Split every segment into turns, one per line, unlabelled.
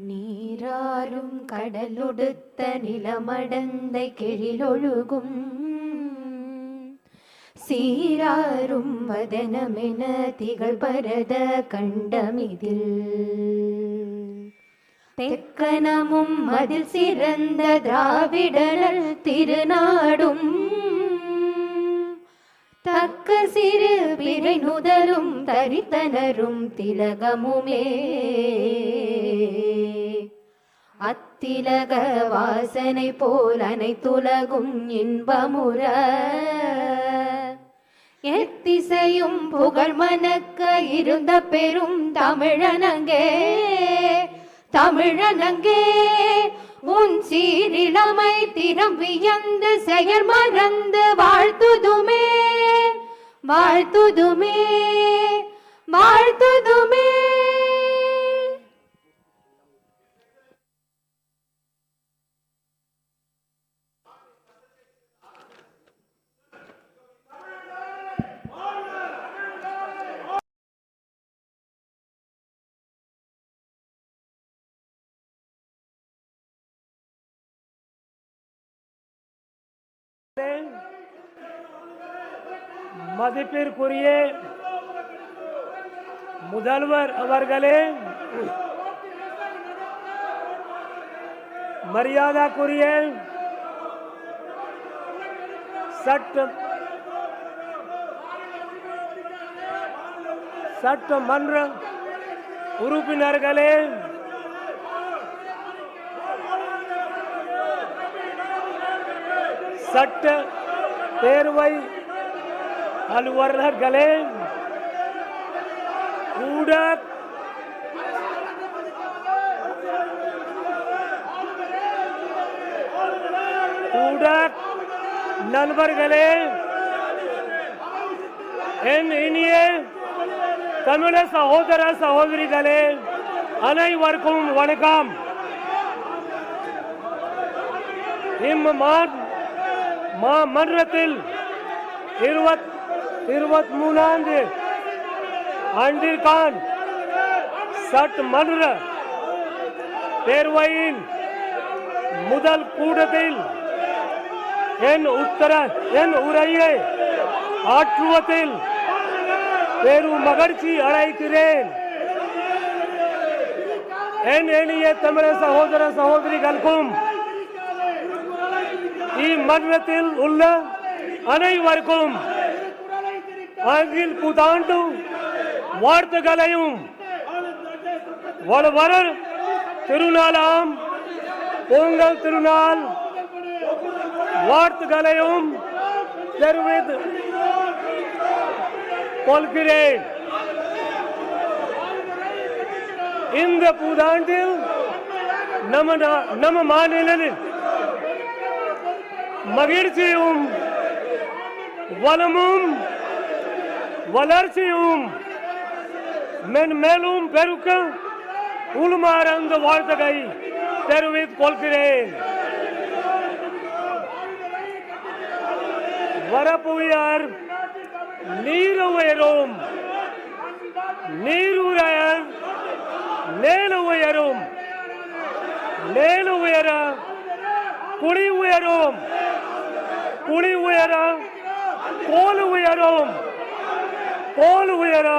நீராறும் கடலுடுத்த நிலமடந்தை கெழிலொழுகும் சீராறும் வதனமென திகழ் பரத கண்டமிதில் தெக்கனமும் அதில் சிறந்த திராவிடர் திருநாடும் தக்க சிறு பிறை நுதலும் தரித்தனரும் திலகமுமே அத்திலக வாசனை போல் அனைத்துலகும் இன்பமுற எத்திசையும் புகழ் மணக்க இருந்த பெரும் தமிழனங்கே தமிழனங்கே உன் சீரிழமை திறம் வியந்து செயல் மறந்து வாழ்த்துதுமே வாழ்த்துதுமே வாழ்த்துதுமே.
மதிப்பிற்குரிய முதல்வர் அவர்களே, மரியாதைக்குரிய சட்டமன்ற உறுப்பினர்களே, சட்ட பேரவை அலுவலர்களே, நண்பர்களே, என் இனிய தமிழ சகோதர சகோதரிகளே, அனைவருக்கும் வணக்கம். மன்றத்தில் 23ஆம் ஆண்டிற்கான சட்டமன்ற பேரவையின் முதல் கூட்டத்தில் என் உரையை ஆற்றுவதில் பெரும் மகிழ்ச்சி அடைகிறேன். என் இனிய தமிழ சகோதர சகோதரிகளுக்கும் இம்மன்றத்தில் உள்ள அனைவருக்கும் ஆங்கில் புத்தாண்டு வாழ்த்துக்களையும் வளவர திருநாளாம் பொங்கல் திருநாள் வாழ்த்துக்களையும் தெரிவித்துக் கொள்கிறேன். இந்த புத்தாண்டில் நம்ம மாநிலத்தில் மகிழ்ச்சியும் வளமும் வளர்ச்சியும் மென்மேலும் பெருக்க உள்மாற அந்த வாழ்த்துக்களை தெரிவித்துக் கொள்கிறேன். வரப்புயர் நீர் உயரும், நீர் உயர் மேல் உயரும், மேல் உயர குழி உயரும், குழி உயர கோல் உயரும், கோல் உயர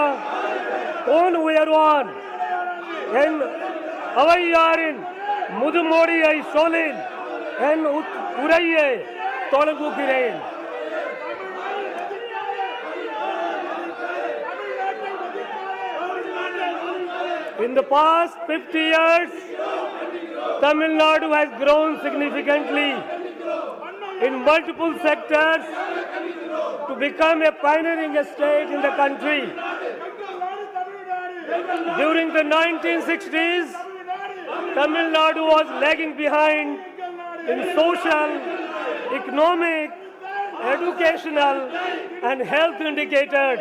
கோல் உயர்வான். என் அவையாரின் முதுமொழியை சொல்லி என் உரையை தொடங்குகிறேன். In the past 50 years, Tamilnadu has grown significantly in multiple sectors to become a pioneering state in the country. During the 1960s, Tamilnadu was lagging behind in social, economic, educational and health indicators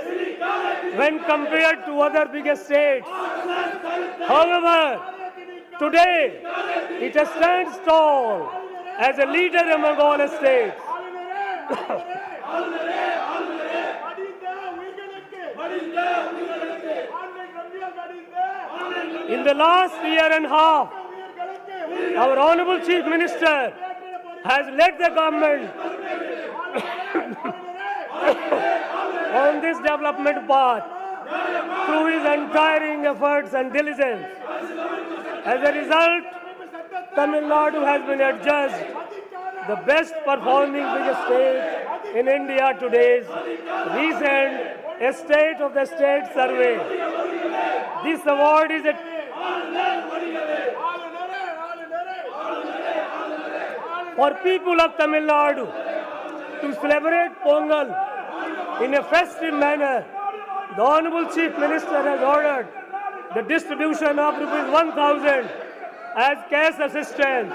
when compared to other bigger states. However, today it stands tall as a leader among all states. In the last year and a half, Our Honorable Chief Minister has led the government on this development path through his untiring efforts and diligence. As a result, Tamil Nadu has been adjudged the best performing biggest state in India today's recent State of the State survey. This award is a for people of Tamil Nadu to celebrate Pongal in a festive manner. The Honorable Chief Minister has ordered the distribution of Rs 1,000 as cash assistance,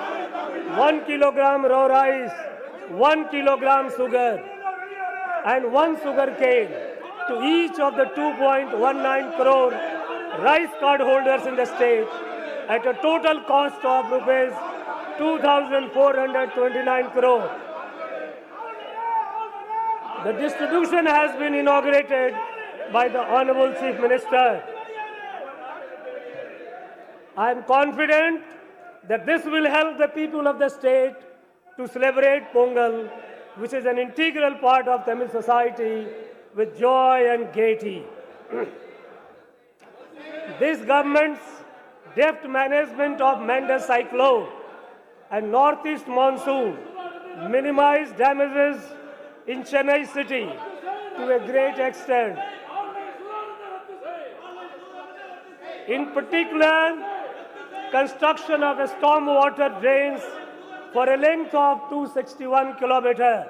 1 kilogram raw rice, 1 kilogram sugar, and 1 sugar cane to each of the 2.19 crore rice card holders in the state at a total cost of Rs 2,429 crore. The distribution has been inaugurated by the Honorable Chief Minister. I am confident that this will help the people of the state to celebrate Pongal, which is an integral part of Tamil society, with joy and gaiety. This government's deft management of Manda cyclone and northeast monsoon minimized damages in Chennai city to a great extent. In particular, construction of a stormwater drains for a length of 261 kilometers,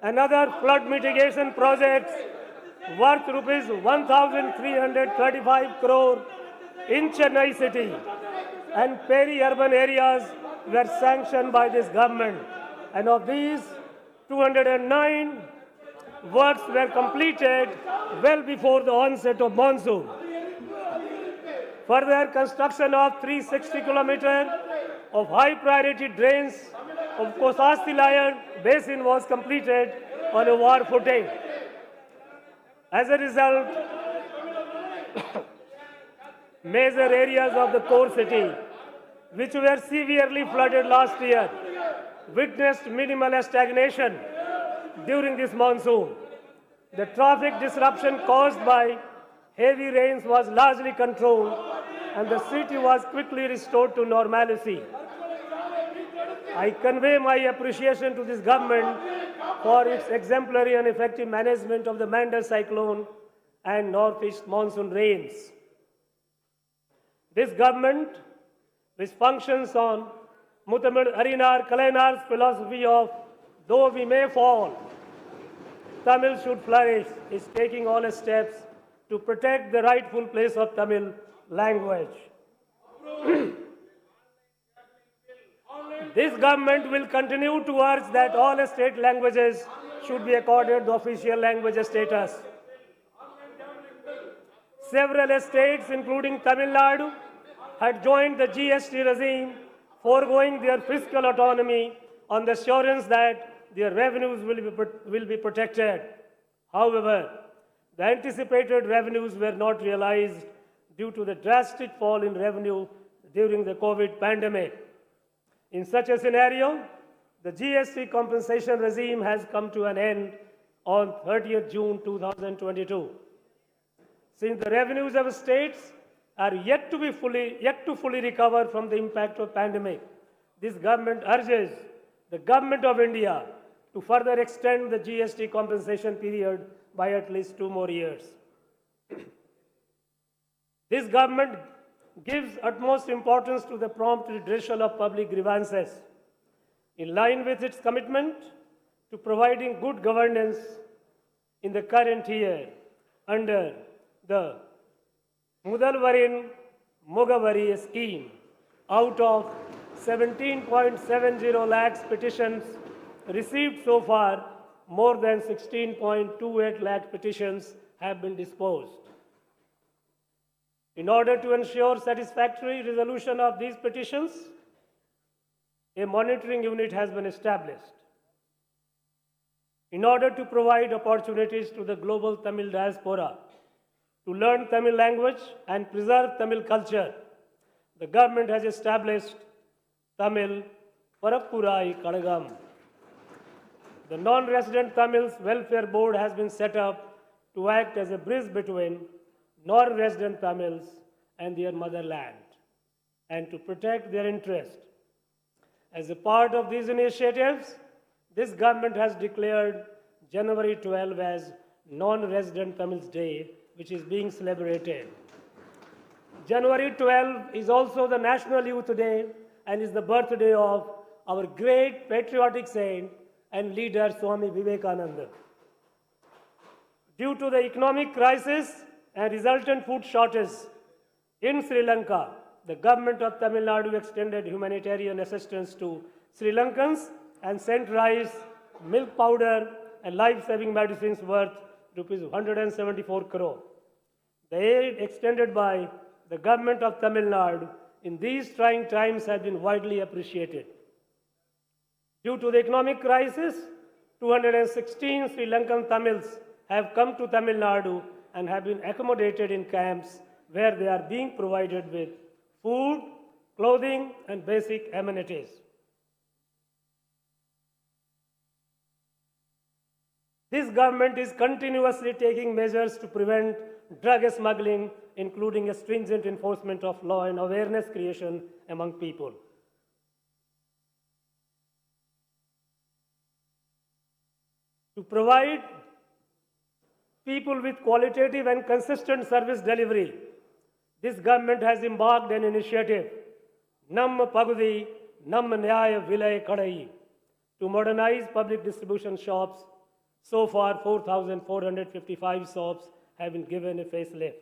another flood mitigation projects worth Rs 1,335 crore in Chennai city and peri-urban areas were sanctioned by this government, and of these 209 works were completed well before the onset of monsoon. Further, construction of 360 kilometers of high-priority drains of Kosasti Basin was completed on a war footing. As a result, major areas of the core city, which were severely flooded last year, witnessed minimal stagnation during this monsoon. The traffic disruption caused by heavy rains was largely controlled and the city was quickly restored to normalcy. I convey my appreciation to this government for its exemplary and effective management of the Manda cyclone and northeast monsoon rains. This government, which functions on Mutamid Arinar Kalainar's philosophy of though we may fall, Tamil should flourish, is taking all steps to protect the rightful place of Tamil language. This government will continue to urge that all state languages should be accorded the official language status. Several states, including Tamil Nadu, had joined the GST regime, foregoing their fiscal autonomy on the assurance that their revenues will be protected. However, the anticipated revenues were not realized due to the drastic fall in revenue during the COVID pandemic. In such a scenario, the GST compensation regime has come to an end on 30th June 2022. Since the revenues of states are yet to fully recover from the impact of pandemic, this government urges the Government of India to further extend the GST compensation period by at least 2 more years. This government gives utmost importance to the prompt redressal of public grievances, in line with its commitment to providing good governance in the current year under the Mudalvarin Mugavari scheme. Out of 17.70 lakhs petitions received so far, more than 16.28 lakh petitions have been disposed. In order to ensure satisfactory resolution of these petitions, a monitoring unit has been established. In order to provide opportunities to the global Tamil diaspora to learn Tamil language and preserve Tamil culture, the government has established Tamil Parappurai Kadagam. The non-resident Tamils Welfare Board has been set up to act as a bridge between non-resident Tamils and their motherland and to protect their interest. As a part of these initiatives, this government has declared January 12 as Non-Resident Tamils Day, which is being celebrated. January 12 is also the National Youth Day and is the birthday of our great patriotic saint and leader Swami Vivekananda. Due to the economic crisis and resultant food shortage in Sri Lanka, the government of Tamil Nadu extended humanitarian assistance to Sri Lankans and sent rice, milk powder, and life-saving medicines worth Rs 174 crore. The aid extended by the government of Tamil Nadu in these trying times has been widely appreciated. Due to the economic crisis, 216 Sri Lankan Tamils have come to Tamil Nadu and have been accommodated in camps where they are being provided with food, clothing, and basic amenities. This government is continuously taking measures to prevent drug smuggling, including a stringent enforcement of law and awareness creation among people. To provide people with qualitative and consistent service delivery, this government has embarked an initiative, Nam Pagudi, Nam Nyaya Vilay Kadai, to modernize public distribution shops. So far, 4,455 shops have been given a facelift.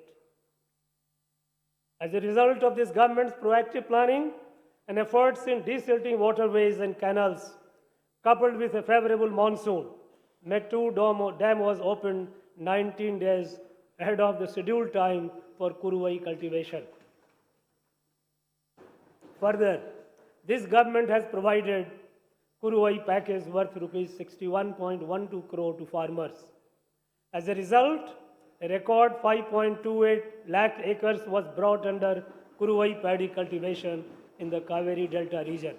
As a result of this government's proactive planning and efforts in desilting waterways and canals, coupled with a favorable monsoon, Mettu Dam was opened 19 days ahead of the scheduled time for Kuruvai cultivation. Further, this government has provided Kuruvai package worth Rs 61.12 crore to farmers. As a result, a record 5.28 lakh acres was brought under Kuruvai paddy cultivation in the Kaveri Delta region.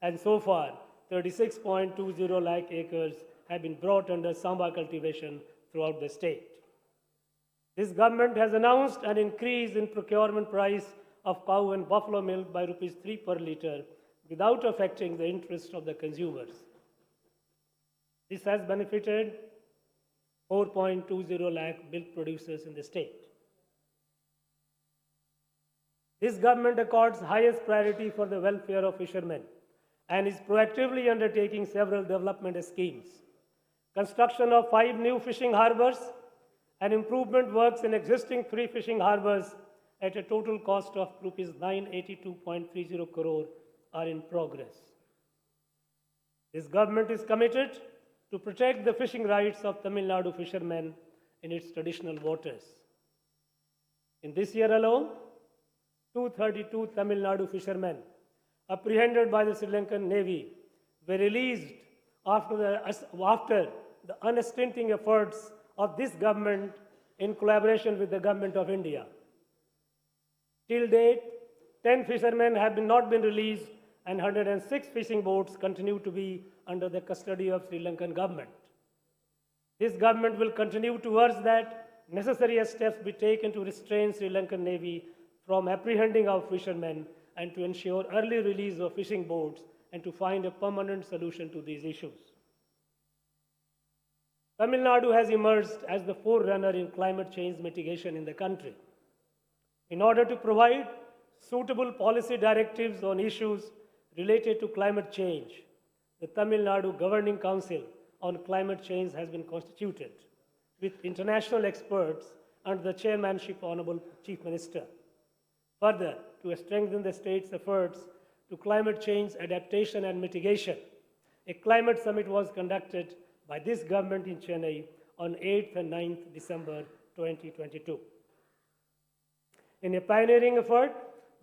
And so far, 36.20 lakh acres have been brought under Samba cultivation throughout the state. This government has announced an increase in procurement price of cow and buffalo milk by Rs 3 per litre without affecting the interest of the consumers. This has benefited 4.20 lakh milk producers in the state. This government accords highest priority for the welfare of fishermen and is proactively undertaking several development schemes. Construction of 5 new fishing harbors and improvement works in existing 3 fishing harbors at a total cost of Rs 982.30 crore are in progress. This government is committed to protect the fishing rights of Tamil Nadu fishermen in its traditional waters. In this year alone, 232 Tamil Nadu fishermen apprehended by the Sri Lankan Navy were released after the unstinting efforts of this government in collaboration with the government of India. Till date, 10 fishermen have not been released and 106 fishing boats continue to be under the custody of Sri Lankan government. This government will continue to urge that necessary steps be taken to restrain Sri Lankan Navy from apprehending our fishermen and to ensure early release of fishing boats and to find a permanent solution to these issues. Tamil Nadu has emerged as the forerunner in climate change mitigation in the country. In order to provide suitable policy directives on issues related to climate change, the Tamil Nadu Governing Council on Climate Change has been constituted with international experts under the chairmanship of Honorable Chief Minister. Further, to strengthen the state's efforts to climate change adaptation and mitigation, a climate summit was conducted by this government in Chennai on 8th and 9th December 2022. In a pioneering effort,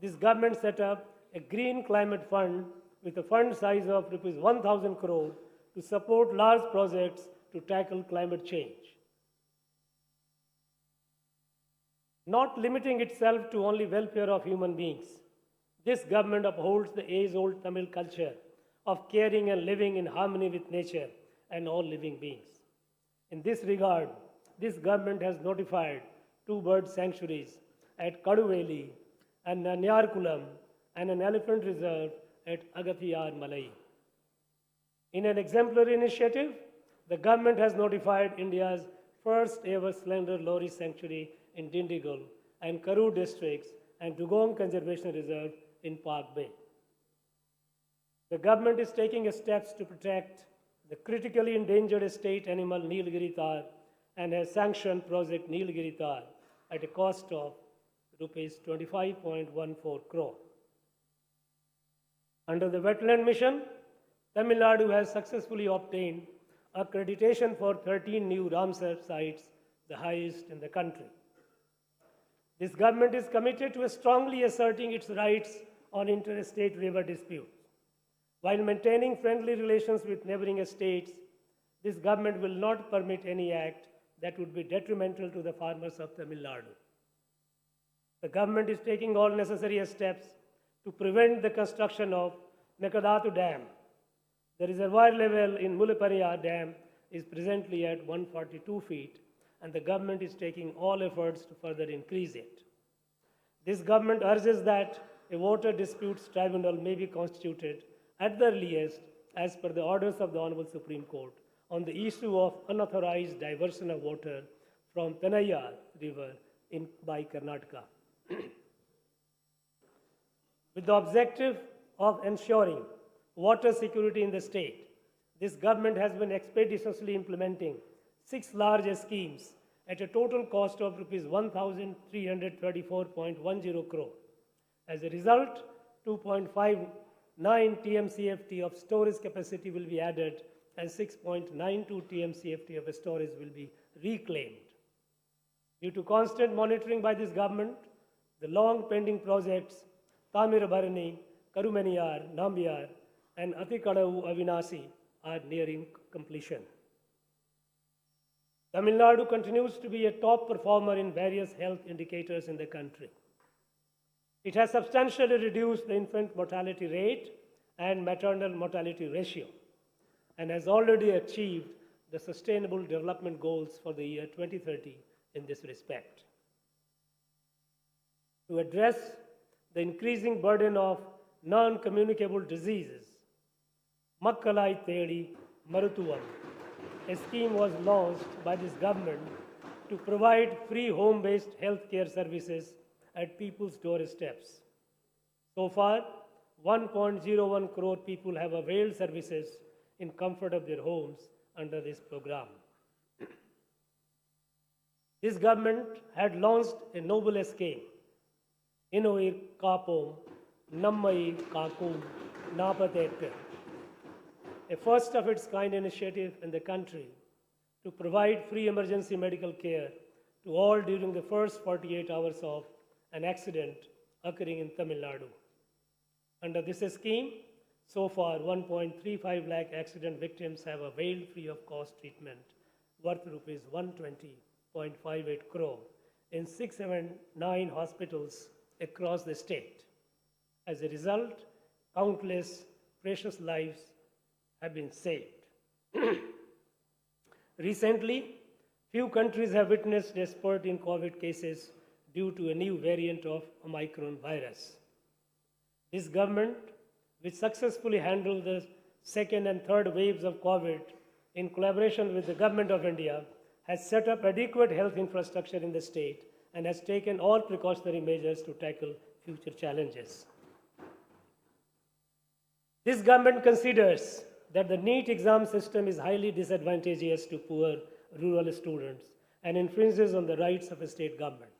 this government set up a green climate fund with a fund size of Rs 1,000 crore to support large projects to tackle climate change. Not limiting itself to only welfare of human beings, This government upholds the age-old Tamil culture of caring and living in harmony with nature and all living beings. In this regard, this government has notified 2 bird sanctuaries at Kaduveli and Nanyarkulam and an elephant reserve at Agathiyar Malai. In an exemplary initiative, the government has notified India's first ever slender lorry sanctuary in Dindigul and Karur districts and Dugong Conservation Reserve in Park Bay. The government is taking steps to protect the critically endangered estate animal Nilgiri Tar and has sanctioned Project Nilgiri Tar at a cost of rupees 25.14 crore. Under the Wetland Mission, Tamil Nadu has successfully obtained accreditation for 13 new Ramsar sites, the highest in the country. This government is committed to strongly asserting its rights on interstate river disputes. While maintaining friendly relations with neighboring states, this government will not permit any act that would be detrimental to the farmers of Tamil Nadu. The government is taking all necessary steps to prevent the construction of Mekadatu Dam. The reservoir level in Mullaperiyar Dam is presently at 142 feet, and the government is taking all efforts to further increase it. This government urges that a water disputes tribunal may be constituted at the earliest as per the orders of the Honorable Supreme Court on the issue of unauthorized diversion of water from Penayar River by Karnataka. With the objective of ensuring water security in the state, this government has been expeditiously implementing 6 large schemes at a total cost of rupees 1,334.10 crore. As a result, 2.59 TMCFT of storage capacity will be added and 6.92 TMCFT of storage will be reclaimed. Due to constant monitoring by this government, the long pending projects Tamirabharani, Karumaniyar, Nambiar, and Atikadavu Avinasi are nearing completion. Tamil Nadu continues to be a top performer in various health indicators in the country. It has substantially reduced the infant mortality rate and maternal mortality ratio and has already achieved the Sustainable Development Goals for the year 2030 in this respect. To address the increasing burden of non-communicable diseases, Makkalai Thedi Marutuvam, a scheme was launched by this government to provide free home-based healthcare services at people's doorsteps. So far, 1.01 crore people have availed services in comfort of their homes under this program. This government had launched a noble scheme, Inuir Kapom, Nammai Kakum, Napatetter, a first of its kind initiative in the country to provide free emergency medical care to all during the first 48 hours of an accident occurring in Tamil Nadu. Under this scheme, so far 1.35 lakh accident victims have availed free of cost treatment worth rupees 120.58 crore in 679 hospitals across the state. As a result, countless precious lives have been saved. Recently, few countries have witnessed a spurt in COVID cases due to a new variant of Omicron virus. This government, which successfully handled the second and third waves of COVID in collaboration with the Government of India, has set up adequate health infrastructure in the state and has taken all precautionary measures to tackle future challenges. This government considers that the NEET exam system is highly disadvantageous to poor rural students and infringes on the rights of state governments.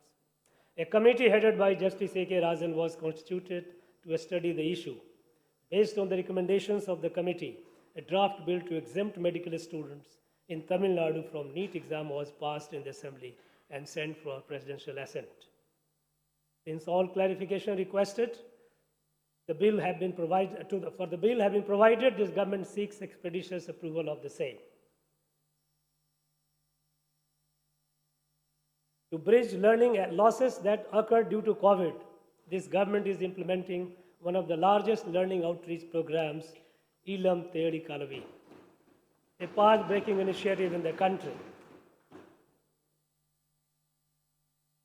A committee headed by Justice A.K. Rajan was constituted to study the issue. Based on the recommendations of the committee, a draft bill to exempt medical students in Tamil Nadu from NEET exam was passed in the Assembly and sent for presidential assent. Since all clarification requested, the bill have been provided this government seeks expeditious approval of the same. To bridge learning losses that occurred due to COVID, this government is implementing one of the largest learning outreach programs, Ilam Thedi Kalavi, a path-breaking initiative in the country.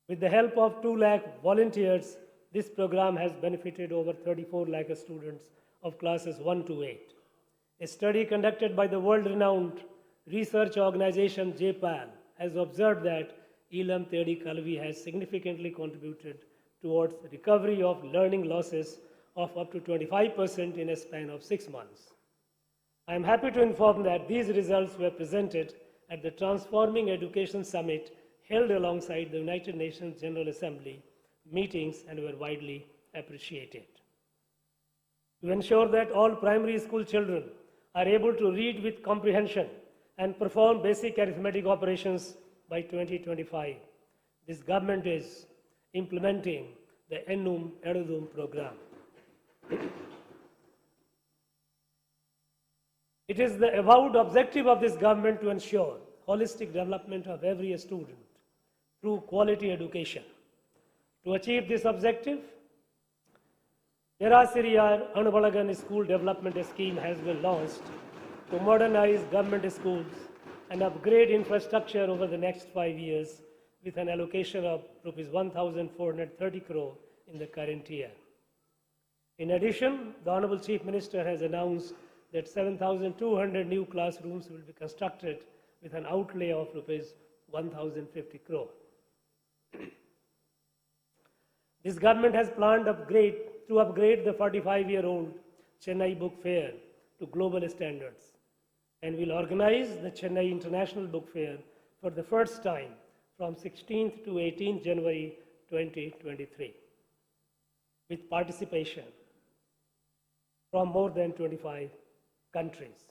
With the help of 2 lakh volunteers, this program has benefited over 34 lakh students of classes 1 to 8. A study conducted by the world-renowned research organization JPAL has observed that Ilam Thedi Kalavi has significantly contributed towards recovery of learning losses of up to 25% in a span of 6 months. I am happy to inform that these results were presented at the Transforming Education Summit held alongside the United Nations General Assembly meetings and were widely appreciated. To ensure that all primary school children are able to read with comprehension and perform basic arithmetic operations by 2025, this government is implementing the Ennum Edudum program. It is the avowed objective of this government to ensure holistic development of every student through quality education. To achieve this objective, Arasiyal Anubalagan School Development Scheme has been launched to modernize government schools and upgrade infrastructure over the next 5 years with an allocation of Rs 1,430 crore in the current year. In addition, the Honorable Chief Minister has announced that 7,200 new classrooms will be constructed with an outlay of Rs 1,050 crore. This government has planned to upgrade the 45-year-old Chennai Book Fair to global standards and will organize the Chennai International Book Fair for the first time from 16th to 18th January 2023 with participation from more than 25 countries.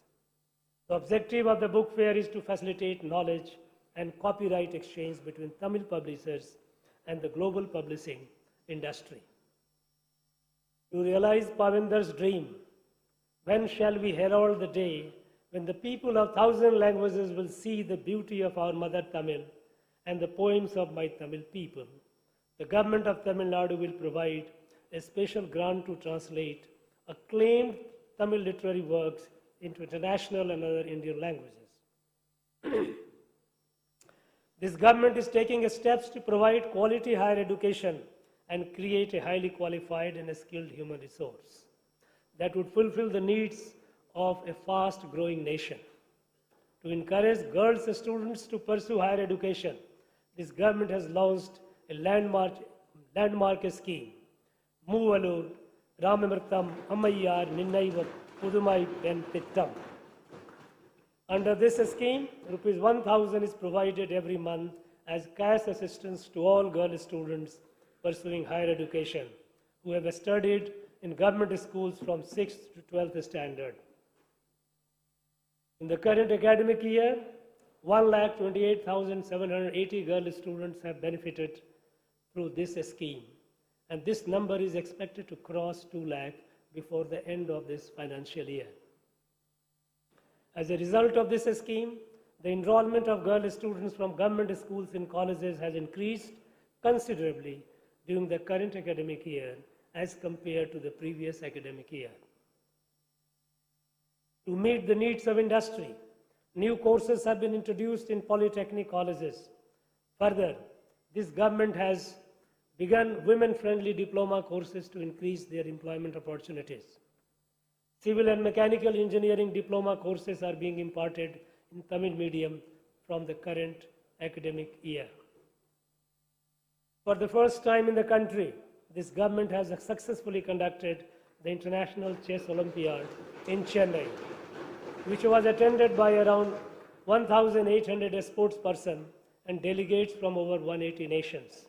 The objective of the book fair is to facilitate knowledge and copyright exchange between Tamil publishers and the global publishing industry. To realize Pavinder's dream, when shall we herald the day when the people of 1,000 languages will see the beauty of our mother Tamil and the poems of my Tamil people? The government of Tamilnadu will provide a special grant to translate acclaimed Tamil literary works into international and other Indian languages. This government is taking steps to provide quality higher education and create a highly qualified and skilled human resource that would fulfill the needs of a fast-growing nation. To encourage girls students to pursue higher education, this government has launched a landmark scheme, Moovalur Ramamirtham Ammayyar Ninnaiva Pudumai Pen Tittam. Under this scheme, Rs 1,000 is provided every month as cash assistance to all girl students pursuing higher education who have studied in government schools from 6th to 12th standard. In the current academic year, 1,28,780 girl students have benefited through this scheme, and this number is expected to cross 2 lakh before the end of this financial year. As a result of this scheme, the enrollment of girl students from government schools and colleges has increased considerably during the current academic year as compared to the previous academic year. To meet the needs of industry, new courses have been introduced in polytechnic colleges. Further, this government has begun women-friendly diploma courses to increase their employment opportunities. Civil and mechanical engineering diploma courses are being imparted in Tamil medium from the current academic year. For the first time in the country, this government has successfully conducted the International Chess Olympiad in Chennai, which was attended by around 1,800 sportspersons and delegates from over 180 nations.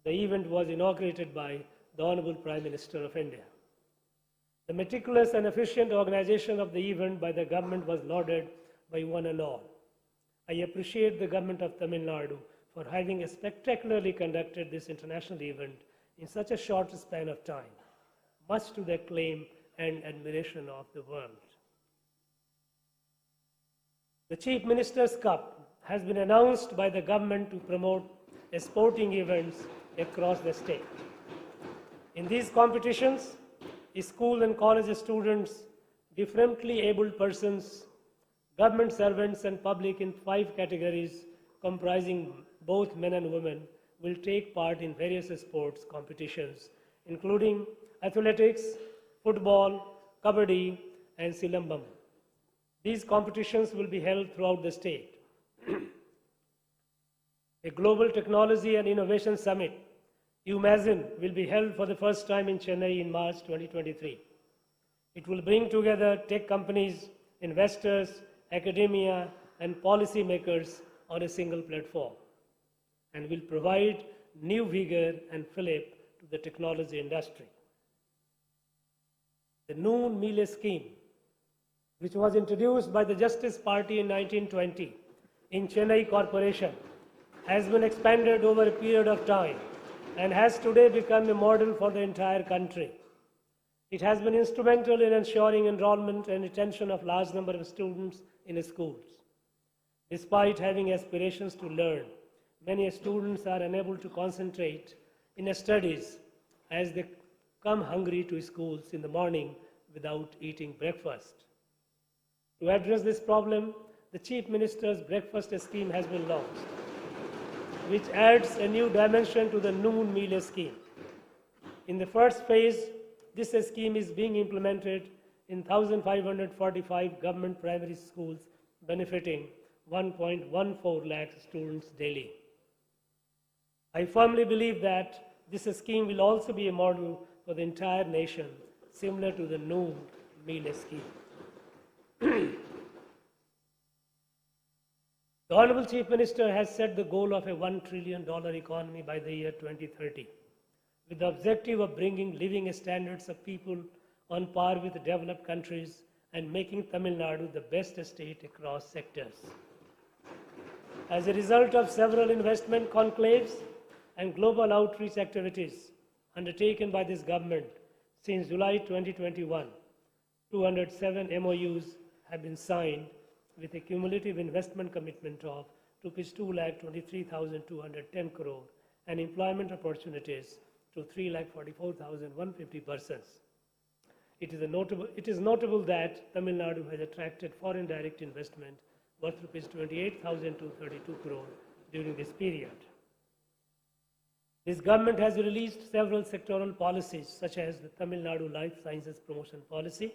The event was inaugurated by the Honorable Prime Minister of India. The meticulous and efficient organization of the event by the government was lauded by one and all. I appreciate the government of Tamil Nadu for having spectacularly conducted this international event in such a short span of time, much to the acclaim and admiration of the world. The Chief Minister's Cup has been announced by the government to promote sporting events across the state. In these competitions, school and college students, differently abled persons, government servants and public in 5 categories comprising both men and women will take part in various sports competitions, including athletics, football, kabaddi, and silambam. These competitions will be held throughout the state. A global technology and innovation summit, UMAZIN, will be held for the first time in Chennai in March 2023. It will bring together tech companies, investors, academia, and policymakers on a single platform, and will provide new vigor and fillip to the technology industry. The Noon Meal Scheme, which was introduced by the Justice Party in 1920 in Chennai Corporation, has been expanded over a period of time and has today become a model for the entire country. It has been instrumental in ensuring enrollment and retention of large number of students in schools. Despite having aspirations to learn, many students are unable to concentrate in studies as they come hungry to schools in the morning without eating breakfast. To address this problem, the Chief Minister's breakfast scheme has been launched, which adds a new dimension to the Noon Meal Scheme. In the first phase, this scheme is being implemented in 1,545 government primary schools, benefiting 1.14 lakh students daily. I firmly believe that this scheme will also be a model for the entire nation, similar to the Noon Meal Scheme. The Honorable Chief Minister has set the goal of a $1 trillion economy by the year 2030, with the objective of bringing living standards of people on par with developed countries and making Tamil Nadu the best state across sectors. As a result of several investment conclaves and global outreach activities undertaken by this government since July 2021, 207 MOUs have been signed with a cumulative investment commitment of Rs 2,23,210 crore and employment opportunities to 3,44,150 persons. It is notable that Tamil Nadu has attracted foreign direct investment worth Rs 28,232 crore during this period. This government has released several sectoral policies such as the Tamil Nadu Life Sciences Promotion Policy,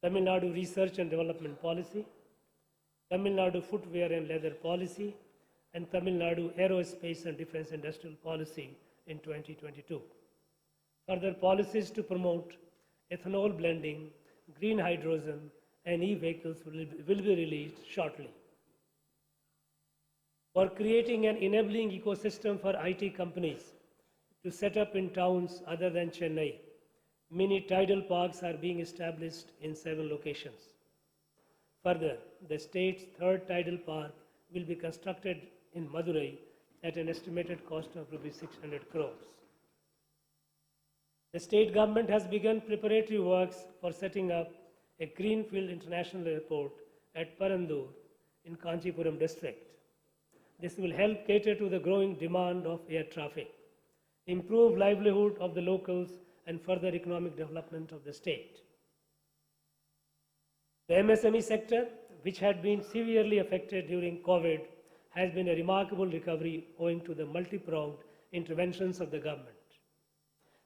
Tamil Nadu Research and Development Policy, Tamil Nadu Footwear and Leather Policy, and Tamil Nadu Aerospace and Defense Industrial Policy in 2022. Further policies to promote ethanol blending, green hydrogen, and e-vehicles will be released shortly. For creating an enabling ecosystem for IT companies to set up in towns other than Chennai, mini tidal parks are being established in 7 locations. Further, the state's 3rd tidal park will be constructed in Madurai at an estimated cost of Rs 600 crores. The state government has begun preparatory works for setting up a greenfield international airport at Parandur in Kanchipuram district. This will help cater to the growing demand of air traffic, improve livelihood of the locals, and further economic development of the state. The MSME sector, which had been severely affected during COVID, has been a remarkable recovery owing to the multi-pronged interventions of the government.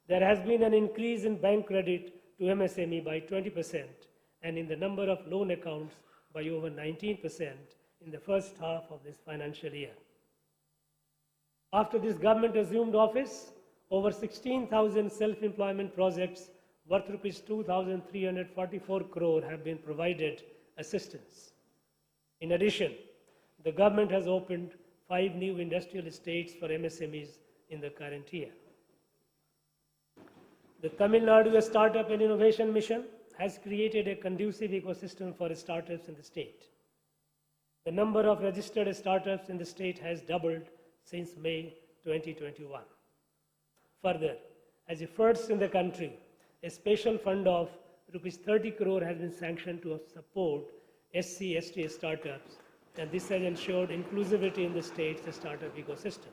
There has been an increase in bank credit to MSME by 20% and in the number of loan accounts by over 19% in the first half of this financial year. After this government assumed office, over 16,000 self-employment projects worth Rs 2,344 crore have been provided assistance. In addition, the government has opened 5 new industrial estates for MSMEs in the current year. The Tamil Nadu Startup and Innovation Mission has created a conducive ecosystem for startups in the state. The number of registered startups in the state has doubled since May 2021. Further, as a first in the country, a special fund of Rs 30 crore has been sanctioned to support SC/ST startups, and this has ensured inclusivity in the state's startup ecosystem.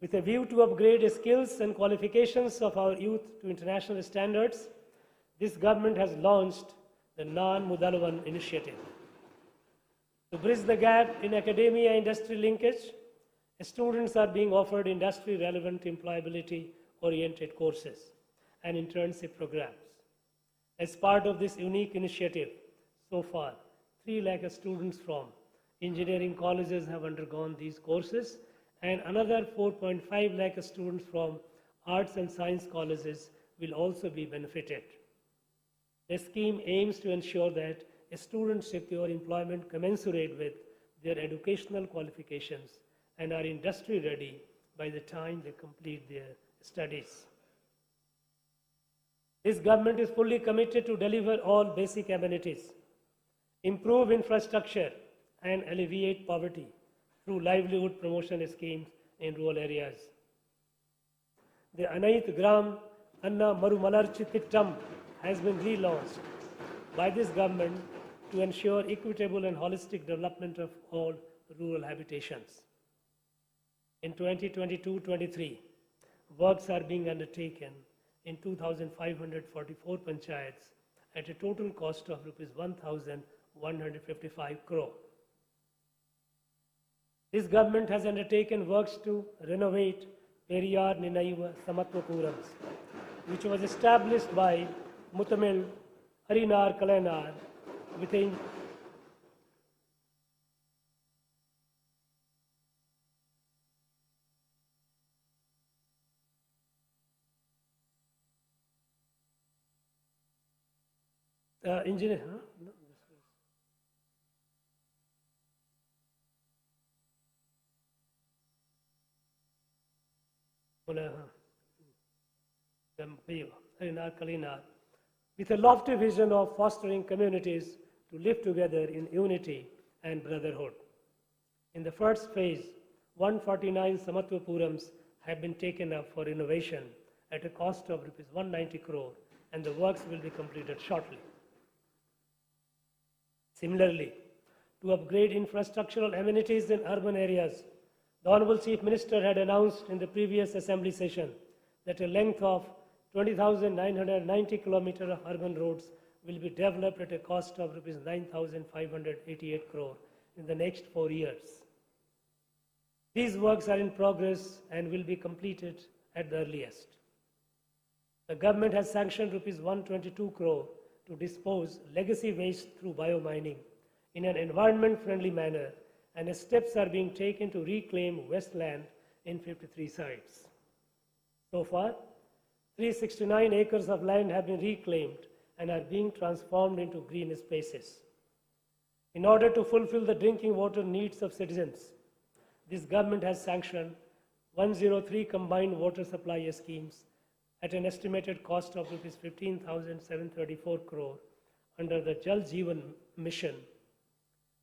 With a view to upgrade the skills and qualifications of our youth to international standards, this government has launched the Non-Mudalavan initiative. To bridge the gap in academia-industry linkage, students are being offered industry-relevant employability-oriented courses and internship programs. As part of this unique initiative, so far, 3 lakh students from engineering colleges have undergone these courses, and another 4.5 lakh students from arts and science colleges will also be benefited. The scheme aims to ensure that students secure employment commensurate with their educational qualifications and are industry ready by the time they complete their studies. This government is fully committed to deliver all basic amenities, improve infrastructure, and alleviate poverty through livelihood promotion schemes in rural areas. The Anait Gram Anna Marumalarchi Tittam has been relaunched by this government to ensure equitable and holistic development of all rural habitations. In 2022-23, works are being undertaken in 2,544 panchayats at a total cost of Rs 1,155 crore. This government has undertaken works to renovate Periyar Ninaiva Samatwapurams, which was established by Tamil Harinar Kalanar within engineer. Huh? No, Harinar Kalinar, with a lofty vision of fostering communities to live together in unity and brotherhood. In the first phase, 149 Samatwapurams have been taken up for renovation at a cost of Rs 190 crore, and the works will be completed shortly. Similarly, to upgrade infrastructural amenities in urban areas, the Honorable Chief Minister had announced in the previous Assembly session that a length of 20,990 kilometers of urban roads will be developed at a cost of Rs 9,588 crore in the next 4 years. These works are in progress and will be completed at the earliest. The government has sanctioned Rs 122 crore to dispose legacy waste through biomining in an environment-friendly manner, and steps are being taken to reclaim wasteland in 53 sites. So far, 369 acres of land have been reclaimed and are being transformed into green spaces. In order to fulfill the drinking water needs of citizens, this government has sanctioned 103 combined water supply schemes at an estimated cost of Rs 15,734 crore under the Jal Jeevan mission.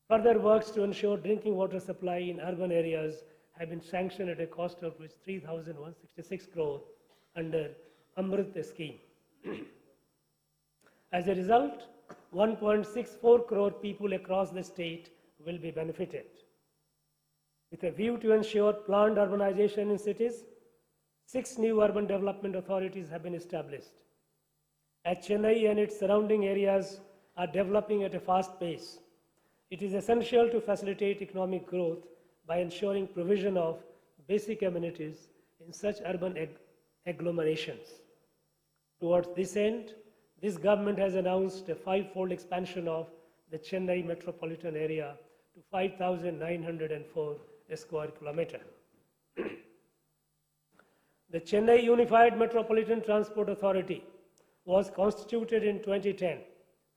Further works to ensure drinking water supply in urban areas have been sanctioned at a cost of Rs 3,166 crore under Amrit scheme. As a result, 1.64 crore people across the state will be benefited. With a view to ensure planned urbanization in cities, 6 new urban development authorities have been established. As Chennai and its surrounding areas are developing at a fast pace, it is essential to facilitate economic growth by ensuring provision of basic amenities in such urban agglomerations. Towards this end, this government has announced a 5-fold expansion of the Chennai metropolitan area to 5,904 square kilometers. The Chennai Unified Metropolitan Transport Authority was constituted in 2010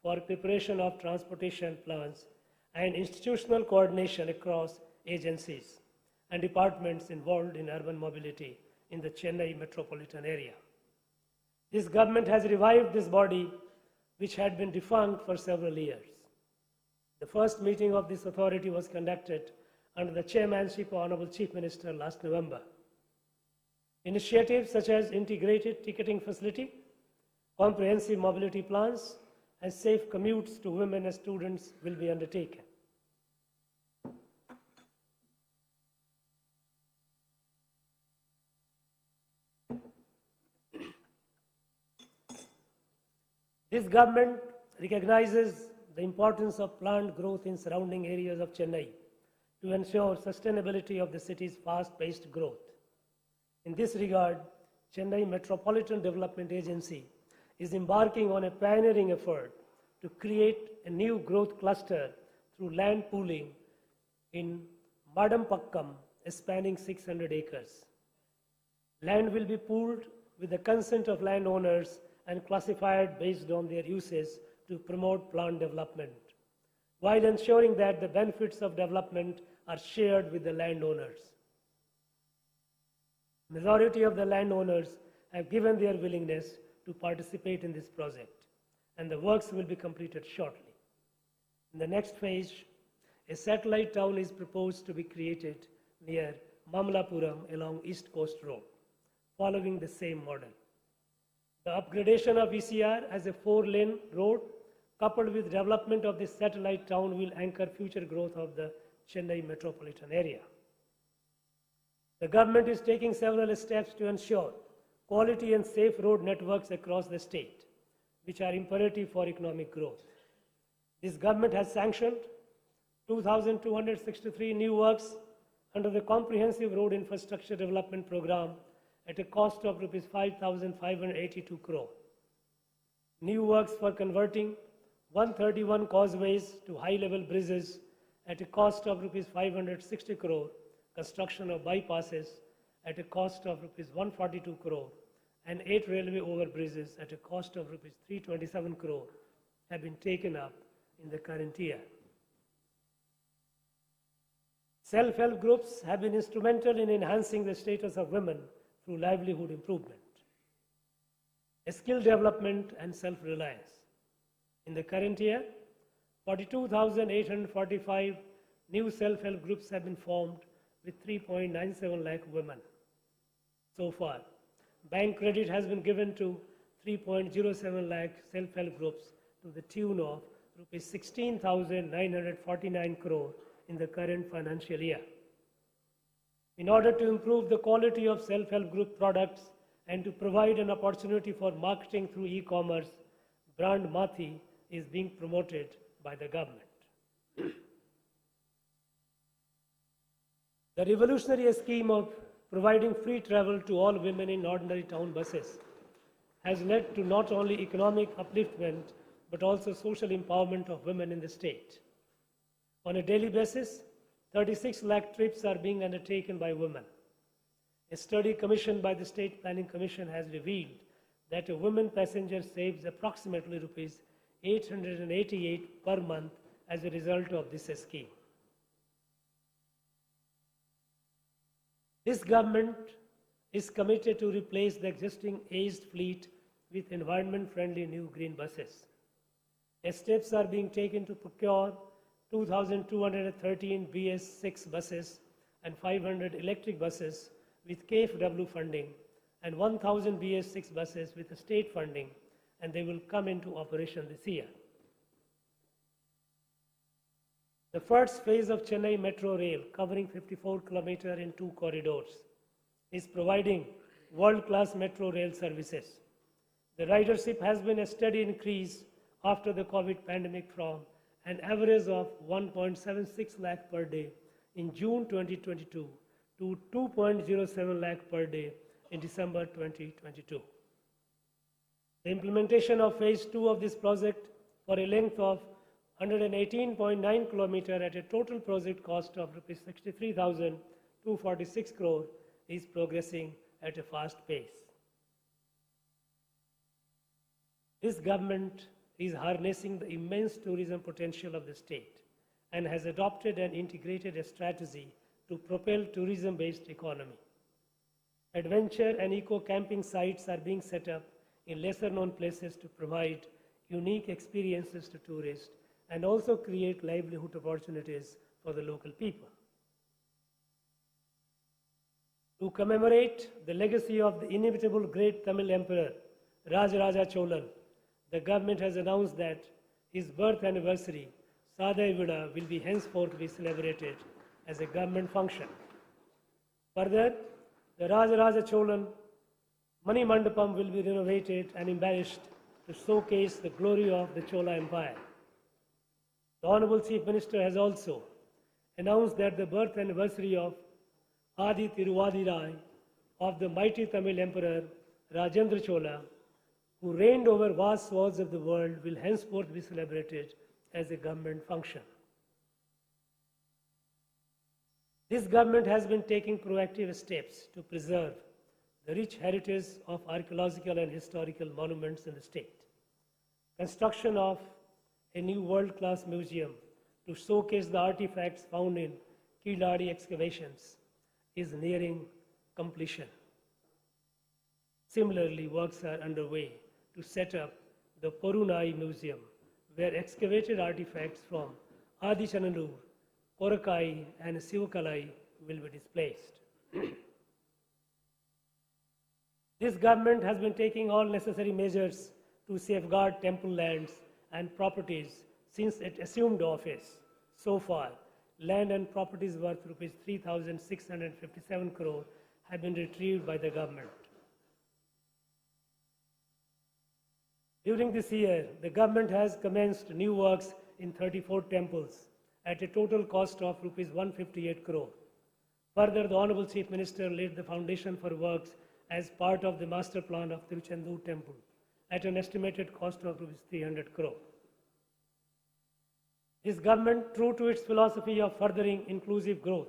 for preparation of transportation plans and institutional coordination across agencies and departments involved in urban mobility in the Chennai metropolitan area. This government has revived this body, which had been defunct for several years. The first meeting of this authority was conducted under the chairmanship of Honorable Chief Minister last November. Initiatives such as integrated ticketing facility, comprehensive mobility plans, and safe commutes to women and students will be undertaken. This government recognizes the importance of plant growth in surrounding areas of Chennai to ensure sustainability of the city's fast-paced growth. In this regard, Chennai Metropolitan Development Agency is embarking on a pioneering effort to create a new growth cluster through land pooling in Madampakkam, spanning 600 acres. Land will be pooled with the consent of landowners and classified based on their uses to promote plant development, while ensuring that the benefits of development are shared with the landowners. Majority of the landowners have given their willingness to participate in this project, and the works will be completed shortly. In the next phase, a satellite town is proposed to be created near Mamlapuram along East Coast Road, following the same model. The upgradation of ECR as a 4-lane road, coupled with development of this satellite town, will anchor future growth of the Chennai metropolitan area. The government is taking several steps to ensure quality and safe road networks across the state, which are imperative for economic growth. This government has sanctioned 2,263 new works under the Comprehensive Road Infrastructure Development Program at a cost of Rs 5,582 crore. New works for converting 131 causeways to high-level bridges at a cost of Rs 560 crore, construction of bypasses at a cost of Rs 142 crore, and 8 railway overbridges at a cost of Rs 327 crore have been taken up in the current year. Self-help groups have been instrumental in enhancing the status of women through livelihood improvement, skill development, and self-reliance. In the current year, 42,845 new self-help groups have been formed with 3.97 lakh women. So far, bank credit has been given to 3.07 lakh self-help groups to the tune of Rs 16,949 crore in the current financial year. In order to improve the quality of self-help group products and to provide an opportunity for marketing through e-commerce, brand Mathi is being promoted by the government. The revolutionary scheme of providing free travel to all women in ordinary town buses has led to not only economic upliftment but also social empowerment of women in the state. On a daily basis, 36 lakh trips are being undertaken by women. A study commissioned by the State Planning Commission has revealed that a woman passenger saves approximately Rs 888 per month as a result of this scheme. This government is committed to replace the existing aged fleet with environment-friendly new green buses. Steps are being taken to procure 2,213 BS6 buses and 500 electric buses with KfW funding and 1,000 BS6 buses with state funding, and they will come into operation this year. The first phase of Chennai Metro Rail, covering 54 kilometers in 2 corridors, is providing world-class metro rail services. The ridership has been a steady increase after the COVID pandemic from an average of 1.76 lakh per day in June 2022 to 2.07 lakh per day in December 2022. The implementation of phase 2 of this project for a length of 118.9 kilometers at a total project cost of Rs 63,246 crore is progressing at a fast pace. This government is harnessing the immense tourism potential of the state and has adopted and integrated a strategy to propel tourism-based economy. Adventure and eco-camping sites are being set up in lesser-known places to provide unique experiences to tourists and also create livelihood opportunities for the local people. To commemorate the legacy of the inimitable great Tamil Emperor, Rajaraja Cholan, the government has announced that his birth anniversary, Sadai Vida, will be henceforth be celebrated as a government function. Further, the Rajaraja Cholan Mani Mandapam will be renovated and embellished to showcase the glory of the Chola Empire. The Honorable Chief Minister has also announced that the birth anniversary of Adi Tiruvadirai of the mighty Tamil Emperor Rajendra Chola, who reigned over vast swaths of the world, will henceforth be celebrated as a government function. This government has been taking proactive steps to preserve the rich heritage of archaeological and historical monuments in the state. Construction of a new world-class museum to showcase the artifacts found in Kiladi excavations is nearing completion. Similarly, works are underway to set up the Porunai Museum, where excavated artifacts from Adi Chananur, Korakai and Sivakalai will be displayed. This government has been taking all necessary measures to safeguard temple lands and properties since it assumed office. So far, land and properties worth rupees 3,657 crore have been retrieved by the government. During this year, the government has commenced new works in 34 temples at a total cost of rupees 158 crore. Further, the Honorable Chief Minister laid the foundation for works as part of the master plan of Tiruchendur Temple at an estimated cost of rupees 300 crore. This government, true to its philosophy of furthering inclusive growth,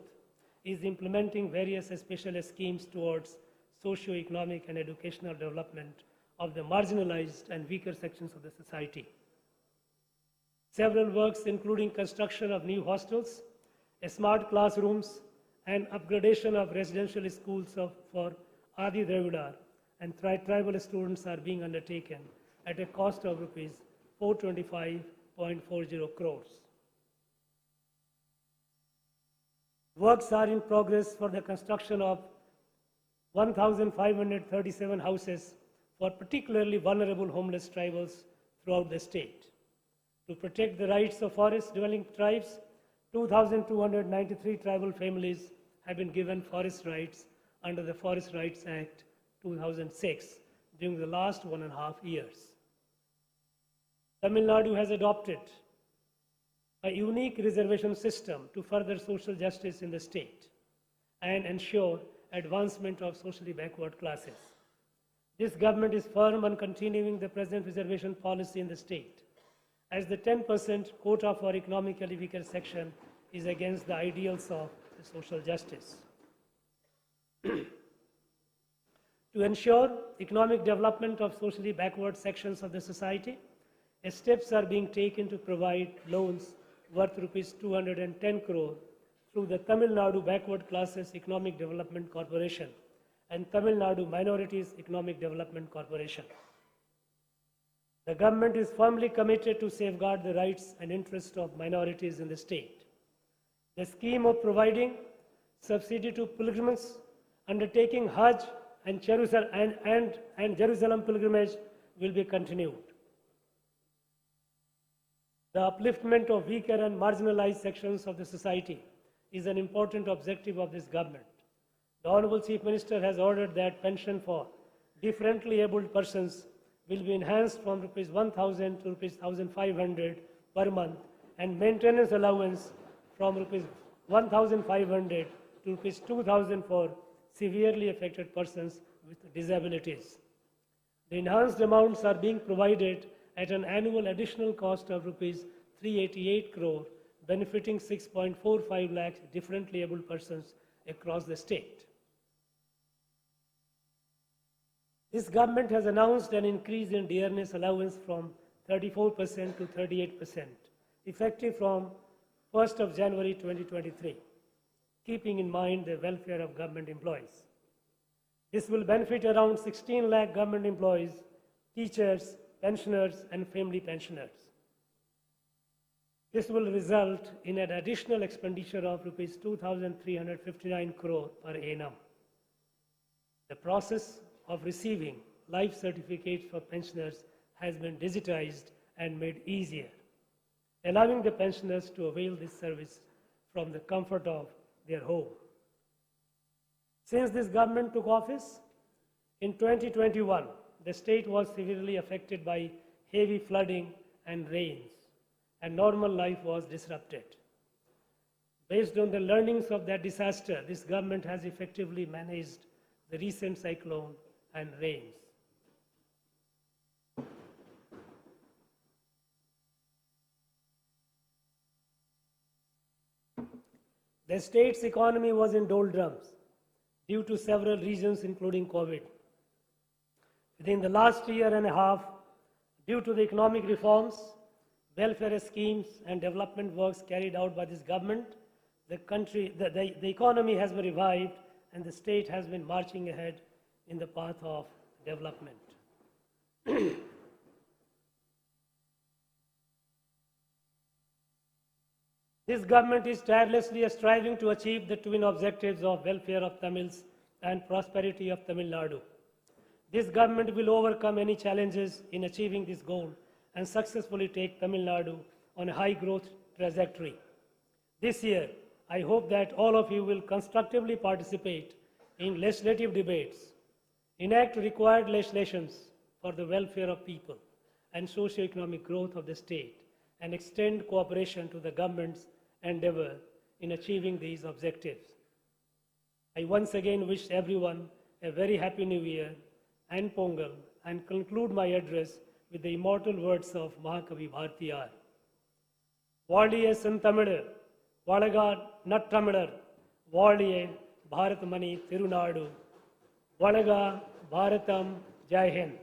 is implementing various special schemes towards socio-economic and educational development of the marginalized and weaker sections of the society. Several works, including construction of new hostels, smart classrooms, and upgradation of residential schools for Adi Dravidar and tribal students, are being undertaken at a cost of rupees 425.40 crores. Works are in progress for the construction of 1,537 houses for particularly vulnerable homeless tribals throughout the state. To protect the rights of forest-dwelling tribes, 2,293 tribal families have been given forest rights under the Forest Rights Act 2006 during the last 1.5 years. Tamilnadu has adopted a unique reservation system to further social justice in the state and ensure advancement of socially backward classes. This government is firm on continuing the present reservation policy in the state, as the 10% quota for economically weaker section is against the ideals of social justice. To ensure economic development of socially backward sections of the society, steps are being taken to provide loans worth rupees 210 crore through the Tamil Nadu Backward Classes Economic Development Corporation and Tamil Nadu Minorities Economic Development Corporation. The government is firmly committed to safeguard the rights and interests of minorities in the state. The scheme of providing subsidy to pilgrims undertaking Hajj and Jerusalem pilgrimage will be continued. The upliftment of weaker and marginalized sections of the society is an important objective of this government. The Honorable Chief Minister has ordered that pension for differently abled persons will be enhanced from rupees 1,000 to rupees 1,500 per month, and maintenance allowance from rupees 1,500 to rupees 2,000 for severely affected persons with disabilities. The enhanced amounts are being provided at an annual additional cost of rupees 388 crore, benefiting 6.45 lakhs differently abled persons across the state. This government has announced an increase in dearness allowance from 34% to 38%, effective from 1st of January 2023, keeping in mind the welfare of government employees. This will benefit around 16 lakh government employees, teachers, pensioners, and family pensioners. This will result in an additional expenditure of rupees 2,359 crore per annum. The process of receiving life certificates for pensioners has been digitized and made easier, allowing the pensioners to avail this service from the comfort of their home. Since this government took office, in 2021, the state was severely affected by heavy flooding and rains, and normal life was disrupted. Based on the learnings of that disaster, this government has effectively managed the recent cyclone and rains. The state's economy was in doldrums due to several reasons, including COVID. Within the last year and a half, due to the economic reforms, welfare schemes, and development works carried out by this government, the economy has been revived and the state has been marching ahead in the path of development. This government is tirelessly striving to achieve the twin objectives of welfare of Tamils and prosperity of Tamilnadu. This government will overcome any challenges in achieving this goal and successfully take Tamilnadu on a high growth trajectory. This year, I hope that all of you will constructively participate in legislative debates, enact required legislations for the welfare of people and socio-economic growth of the state, and extend cooperation to the government's endeavor in achieving these objectives. I once again wish everyone a very happy New Year and Pongal, and conclude my address with the immortal words of Mahakavi Bhartiyar. Valiye Santamilar, Valagar Nattamilar, Valiye Bharatmani Tirunadu, Valaga Bharatam Jai Hind.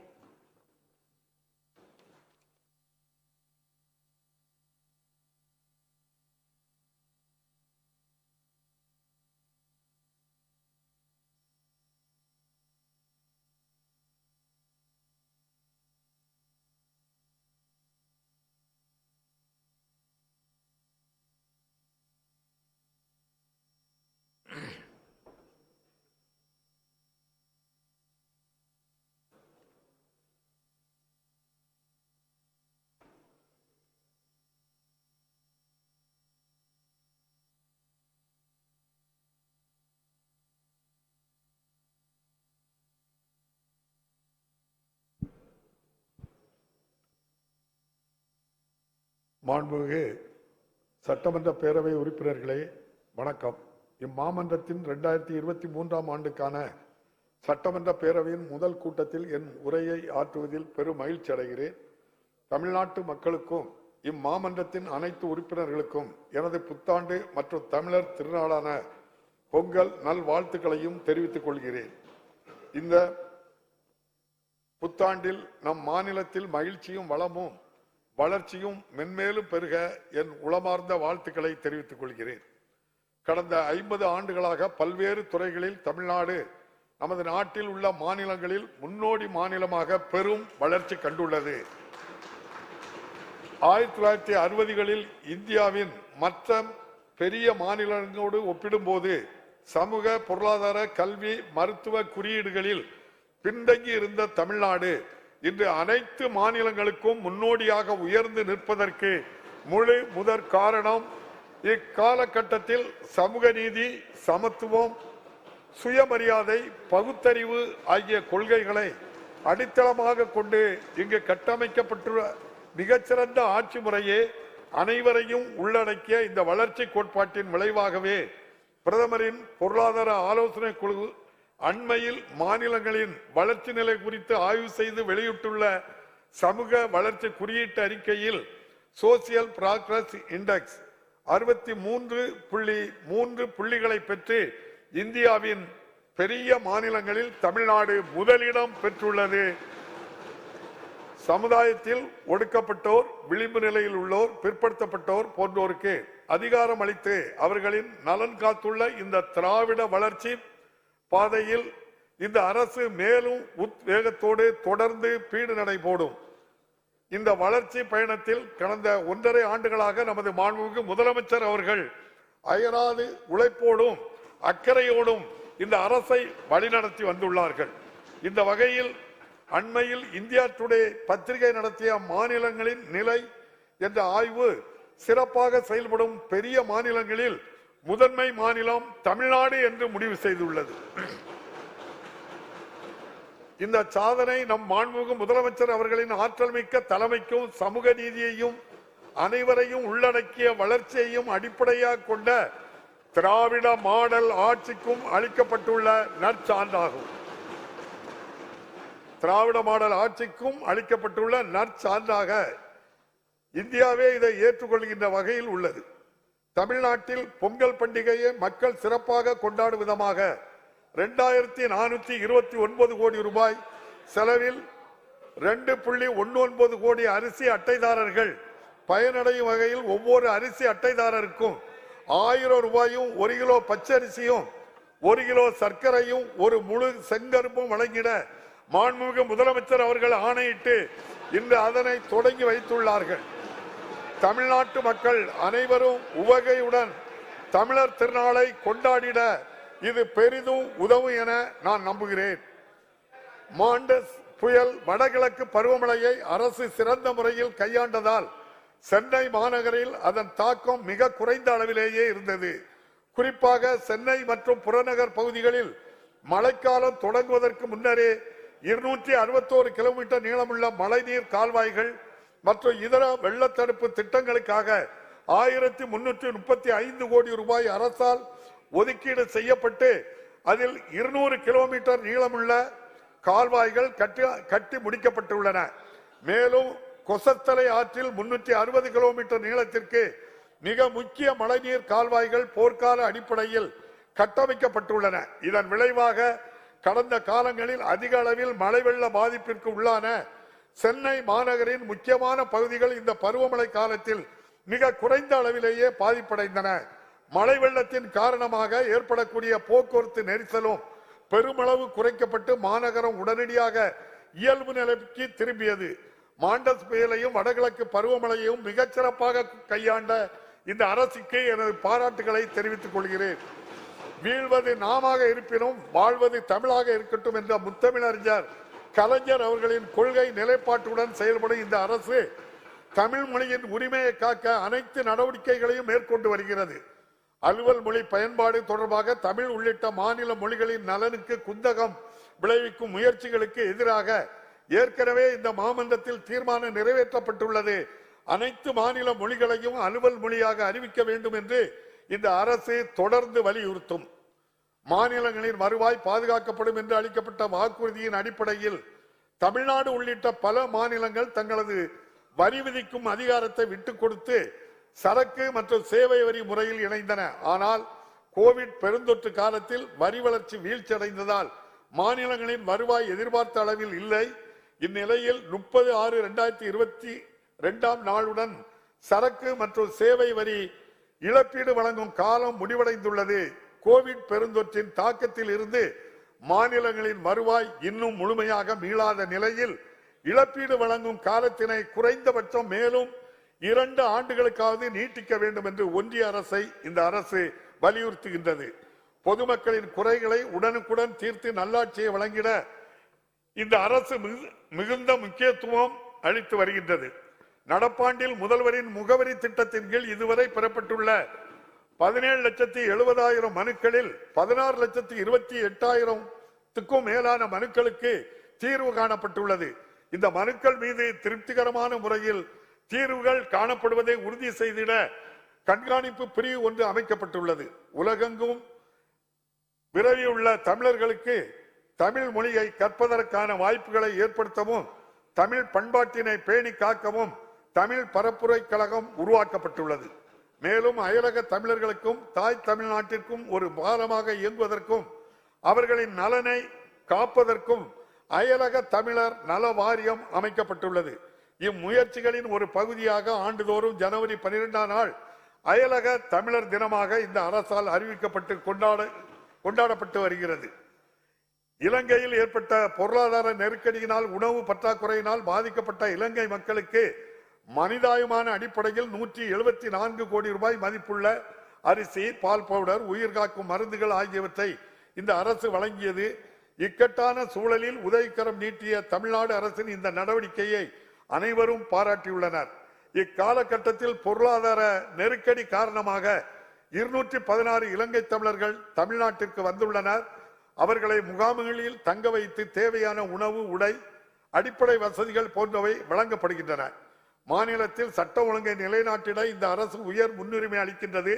மாண்புமிகு சட்டமன்ற பேரவை உறுப்பினர்களே வணக்கம். இம்மாமன்றத்தின் 2023ஆம் ஆண்டுக்கான சட்டமன்ற பேரவையின் முதல் கூட்டத்தில் என் உரையை ஆற்றுவதில் பெரும் மகிழ்ச்சி அடைகிறேன். தமிழ்நாட்டு மக்களுக்கும் இம்மாமன்றத்தின் அனைத்து உறுப்பினர்களுக்கும் எனது புத்தாண்டு மற்றும் தமிழர் திருநாளான பொங்கல் நல்வாழ்த்துக்களையும் தெரிவித்துக் கொள்கிறேன். இந்த புத்தாண்டில் நம் மாநிலத்தில் மகிழ்ச்சியும் வளமும் வளர்ச்சியும் மென்மேலும் பெருக என் உளமார்ந்த வாழ்த்துக்களை தெரிவித்துக் கொள்கிறேன். கடந்த 50 ஆண்டுகளாக பல்வேறு துறைகளில் தமிழ்நாடு நமது நாட்டில் உள்ள மாநிலங்களில் முன்னோடி மாநிலமாக பெரும் வளர்ச்சி கண்டுள்ளது. 1960களில் இந்தியாவின் மற்ற பெரிய மாநிலங்களோடு ஒப்பிடும்போது சமூக, பொருளாதார, கல்வி, மருத்துவ குறியீடுகளில் பின்தங்கி இருந்த தமிழ்நாடு இன்று அனைத்து மாநிலங்களுக்கும் முன்னோடியாக உயர்ந்து நிற்பதற்கு முழு முதற் காரணம் இக்காலகட்டத்தில் சமூக நீதி, சமத்துவம், சுயமரியாதை, பகுத்தறிவு ஆகிய கொள்கைகளை அடித்தளமாக கொண்டு இங்கு கட்டமைக்கப்பட்டுள்ள மிகச்சிறந்த ஆட்சி முறையே அனைவரையும் உள்ளடக்கிய இந்த வளர்ச்சி கோட்பாட்டின் விளைவாகவே பிரதமரின் பொருளாதார ஆலோசனை குழு அண்மையில் மாநிலங்களின் வளர்ச்சி நிலை குறித்து ஆய்வு செய்து வெளியிட்டுள்ள சமூக வளர்ச்சி குறியீட்டு அறிக்கையில் சோசியல் ப்ராக்ரஸ் இண்டெக்ஸ் 63.3 புள்ளிகளை பெற்று இந்தியாவின் பெரிய மாநிலங்களில் தமிழ்நாடு முதலிடம் பெற்றுள்ளது. சமுதாயத்தில் ஒடுக்கப்பட்டோர், விளிம்பு நிலையில் உள்ளோர், பிற்படுத்தப்பட்டோர் போன்றோருக்கு அதிகாரம் அளித்து அவர்களின் நலன் காத்துள்ள இந்த திராவிட வளர்ச்சி பாதையில் இந்த அரசு மேலும் உத்வேகத்தோடு தொடர்ந்து பீடு நடை போடும். இந்த வளர்ச்சி பயணத்தில் கடந்த 1.5 ஆண்டுகளாக நமது மாண்புமிகு முதலமைச்சர் அவர்கள் அயராது உழைப்போடும் அக்கறையோடும் இந்த அரசை வழிநடத்தி வந்துள்ளார்கள். இந்த வகையில் அண்மையில் இந்தியா டுடே பத்திரிகை நடத்திய மாநிலங்களின் நிலை என்ற ஆய்வு சிறப்பாக செயல்படும் பெரிய மாநிலங்களில் முதன்மை மாநிலம் தமிழ்நாடு என்று முடிவு செய்துள்ளது. இந்த சாதனை நம் மாண்புமிகு முதலமைச்சர் அவர்களின் ஆற்றல் மிக்க தலைமைக்கும் சமூக நீதியையும் அனைவரையும் உள்ளடக்கிய வளர்ச்சியையும் அடிப்படையாக கொண்ட திராவிட மாடல் ஆட்சிக்கும் அளிக்கப்பட்டுள்ள நற்சான்றாகும். திராவிட மாடல் ஆட்சிக்கும் அளிக்கப்பட்டுள்ள நற்சான்றாக இந்தியாவே இதை ஏற்றுக்கொள்கின்ற வகையில் உள்ளது. தமிழ்நாட்டில் பொங்கல் பண்டிகையை மக்கள் சிறப்பாக கொண்டாடும் விதமாக 2429 கோடி ரூபாய் செலவில் 2.19 கோடி அரிசி அட்டைதாரர்கள் பயனடையும் வகையில் ஒவ்வொரு அரிசி அட்டைதாரருக்கும் 1000 ரூபாயும் 1 கிலோ பச்சரிசியும் 1 கிலோ சர்க்கரையும் ஒரு முழு செங்கரும்பும் வழங்கிட மாண்புமிகு முதலமைச்சர் அவர்கள் ஆணையிட்டு இன்று அதனை தொடங்கி வைத்துள்ளார்கள். தமிழ்நாட்டு மக்கள் அனைவரும் உவகையுடன் தமிழர் திருநாளை கொண்டாடிட இது பெரிதும் உதவும் என நான் நம்புகிறேன். மாண்டஸ் புயல் வடகிழக்கு பருவமழையை அரசு சிறந்த முறையில் கையாண்டதால் சென்னை மாநகரில் அதன் தாக்கம் மிக குறைந்த அளவிலேயே இருந்தது. குறிப்பாக சென்னை மற்றும் புறநகர் பகுதிகளில் மழைக்காலம் தொடங்குவதற்கு முன்னரே 261 கிலோமீட்டர் நீளமுள்ள மழைநீர் கால்வாய்கள் மற்றும் இதர வெள்ளத்தடுப்பு திட்டங்களுக்காக 1335 கோடி ரூபாய் அரசால் ஒதுக்கீடு செய்யப்பட்டு அதில் 200 கிலோமீட்டர் நீளமுள்ள கால்வாய்கள் கட்டி முடிக்கப்பட்டுள்ளன. மேலும் கொசத்தலை ஆற்றில் 360 கிலோமீட்டர் நீளத்திற்கு மிக முக்கிய மழைநீர் கால்வாய்கள் போர்க்கால அடிப்படையில் கட்டமைக்கப்பட்டுள்ளன. இதன் விளைவாக கடந்த காலங்களில் அதிக அளவில் மழை வெள்ள பாதிப்பிற்கு உள்ளான சென்னை மாநகரின் முக்கியமான பகுதிகள் இந்த பருவமழை காலத்தில் மிக குறைந்த அளவிலேயே பாதிப்படைந்தன. மழை வெள்ளத்தின் காரணமாக ஏற்படக்கூடிய போக்குவரத்து நெரிசலும் பெருமளவு குறைக்கப்பட்டு மாநகரம் உடனடியாக இயல்பு நிலைக்கு திரும்பியது. மாண்டஸ் புயலையும் வடகிழக்கு பருவமழையையும் மிகச்சிறப்பாக கையாண்ட இந்த அரசுக்கு எனது பாராட்டுகளை தெரிவித்துக் கொள்கிறேன். வீழ்வது நாமாக இருப்பினும் வாழ்வது தமிழாக இருக்கட்டும் என்ற முத்தமிழறிஞர் கலைஞர் அவர்களின் கொள்கை நிலைப்பாட்டுடன் செயல்படும் இந்த அரசு தமிழ் மொழியின் உரிமையை காக்க அனைத்து நடவடிக்கைகளையும் மேற்கொண்டு வருகிறது. அலுவல் மொழி பயன்பாடு தொடர்பாக தமிழ் உள்ளிட்ட மாநில மொழிகளின் நலனுக்கு குந்தகம் விளைவிக்கும் முயற்சிகளுக்கு எதிராக ஏற்கனவே இந்த மாமன்றத்தில் தீர்மானம் நிறைவேற்றப்பட்டுள்ளது. அனைத்து மாநில மொழிகளையும் அலுவல் மொழியாக அறிவிக்க வேண்டும் என்று இந்த அரசு தொடர்ந்து வலியுறுத்தும். மாநிலங்களின் வருவாய் பாதுகாக்கப்படும் என்று அளிக்கப்பட்ட வாக்குறுதியின் அடிப்படையில் தமிழ்நாடு உள்ளிட்ட பல மாநிலங்கள் தங்களது வரி விதிக்கும் அதிகாரத்தை விட்டுக் கொடுத்து சரக்கு மற்றும் சேவை வரி முறையில் இணைந்தன. ஆனால் கோவிட் பெருந்தொற்று காலத்தில் வரி வளர்ச்சி வீழ்ச்சியடைந்ததால் மாநிலங்களின் வருவாய் எதிர்பார்த்த அளவில் இல்லை. இந்நிலையில் 30/6/2022 நாளுடன் சரக்கு மற்றும் சேவை வரி இழப்பீடு வழங்கும் காலம் முடிவடைந்துள்ளது. கோவிட் பெருந்தொற்றின் தாக்கத்தில் இருந்து மாநிலங்களின் வருவாய் இன்னும் முழுமையாக மீளாத நிலையில் இழப்பீடு வழங்கும் காலத்தினை குறைந்தபட்சம் மேலும் 2 ஆண்டுகளுக்காவது நீட்டிக்க வேண்டும் என்று ஒன்றிய அரசை இந்த அரசு வலியுறுத்துகின்றது. பொதுமக்களின் குறைகளை உடனுக்குடன் தீர்த்து நல்லாட்சியை வழங்கிட இந்த அரசு மிகுந்த முக்கியத்துவம் அளித்து வருகின்றது. நடப்பாண்டில் முதல்வரின் முகவரி திட்டத்தின் கீழ் இதுவரை பெறப்பட்டுள்ள 17,70,000 மனுக்களில் 16,28,000க்கும் மேலான மனுக்களுக்கு தீர்வு காணப்பட்டுள்ளது. இந்த மனுக்கள் மீது திருப்திகரமான முறையில் தீர்வுகள் காணப்படுவதை உறுதி செய்திட கண்காணிப்பு பிரிவு ஒன்று அமைக்கப்பட்டுள்ளது. உலகெங்கும் விரவியுள்ள தமிழர்களுக்கு தமிழ் மொழியை கற்பதற்கான வாய்ப்புகளை ஏற்படுத்தவும் தமிழ் பண்பாட்டினை பேணி காக்கவும் தமிழ் பரப்புரை கழகம் உருவாக்கப்பட்டுள்ளது. மேலும் அயலக தமிழர்களுக்கும் தாய் தமிழ்நாட்டிற்கும் ஒரு பாலமாக இயங்குவதற்கும் அவர்களின் நலனை காப்பதற்கும் அயலக தமிழர் நல வாரியம் அமைக்கப்பட்டுள்ளது. இம்முயற்சிகளின் ஒரு பகுதியாக ஆண்டுதோறும் ஜனவரி 12ஆம் நாள் அயலக தமிழர் தினமாக இந்த அரசால் அறிவிக்கப்பட்டு கொண்டாடப்பட்டு வருகிறது. இலங்கையில் ஏற்பட்ட பொருளாதார நெருக்கடியினால் உணவு பற்றாக்குறையினால் பாதிக்கப்பட்ட இலங்கை மக்களுக்கு மனிதாயமான அடிப்படையில் 174 கோடி ரூபாய் மதிப்புள்ள அரிசி, பால் பவுடர், உயிர்காக்கும் மருந்துகள் ஆகியவற்றை இந்த அரசு வழங்கியது. இக்கட்டான சூழலில் உதவிக்கரம் நீட்டிய தமிழ்நாடு அரசின் இந்த நடவடிக்கையை அனைவரும் பாராட்டியுள்ளனர். இக்காலகட்டத்தில் பொருளாதார நெருக்கடி காரணமாக 216 இலங்கை தமிழர்கள் தமிழ்நாட்டிற்கு வந்துள்ளனர். அவர்களை முகாம்களில் தங்க வைத்து தேவையான உணவு, உடை, அடிப்படை வசதிகள் போன்றவை வழங்கப்படுகின்றன. மாநிலத்தில் சட்ட ஒழுங்கை நிலைநாட்டிட இந்த அரசு உயர் முன்னுரிமை அளிக்கின்றது.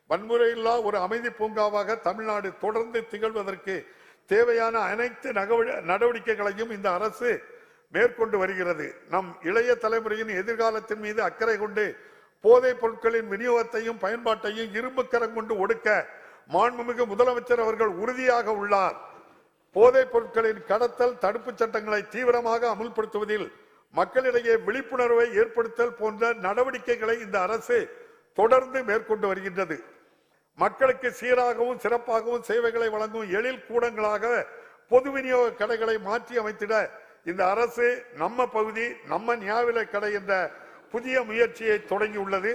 வன்முறையில்லா ஒரு அமைதி பூங்காவாக தமிழ்நாடு தொடர்ந்து திகழ்வதற்கு தேவையான அனைத்து நடவடிக்கைகளையும் இந்த அரசு மேற்கொண்டு வருகிறது. நம் இளைய தலைமுறையின் எதிர்காலத்தின் மீது அக்கறை கொண்டு போதைப் பொருட்களின் விநியோகத்தையும் பயன்பாட்டையும் இரும்புக்கரம் கொண்டு ஒடுக்க மாண்புமிகு முதலமைச்சர் அவர்கள் உறுதியாக உள்ளார். போதைப் பொருட்களின் கடத்தல் தடுப்பு சட்டங்களை தீவிரமாக அமுல்படுத்துவதில் மக்களிடையே விழிப்புணர்வை ஏற்படுத்தல் போன்ற நடவடிக்கைகளை இந்த அரசு தொடர்ந்து மேற்கொண்டு வருகின்றது. மக்களுக்கு சீராகவும் சிறப்பாகவும் சேவைகளை வழங்கும் எழில் கூடங்களாக பொது விநியோக கடைகளை மாற்றி அமைத்திட இந்த அரசு நம்ம பகுதி நம்ம நியாய விலைக் கடை என்ற புதிய முயற்சியை தொடங்கியுள்ளது.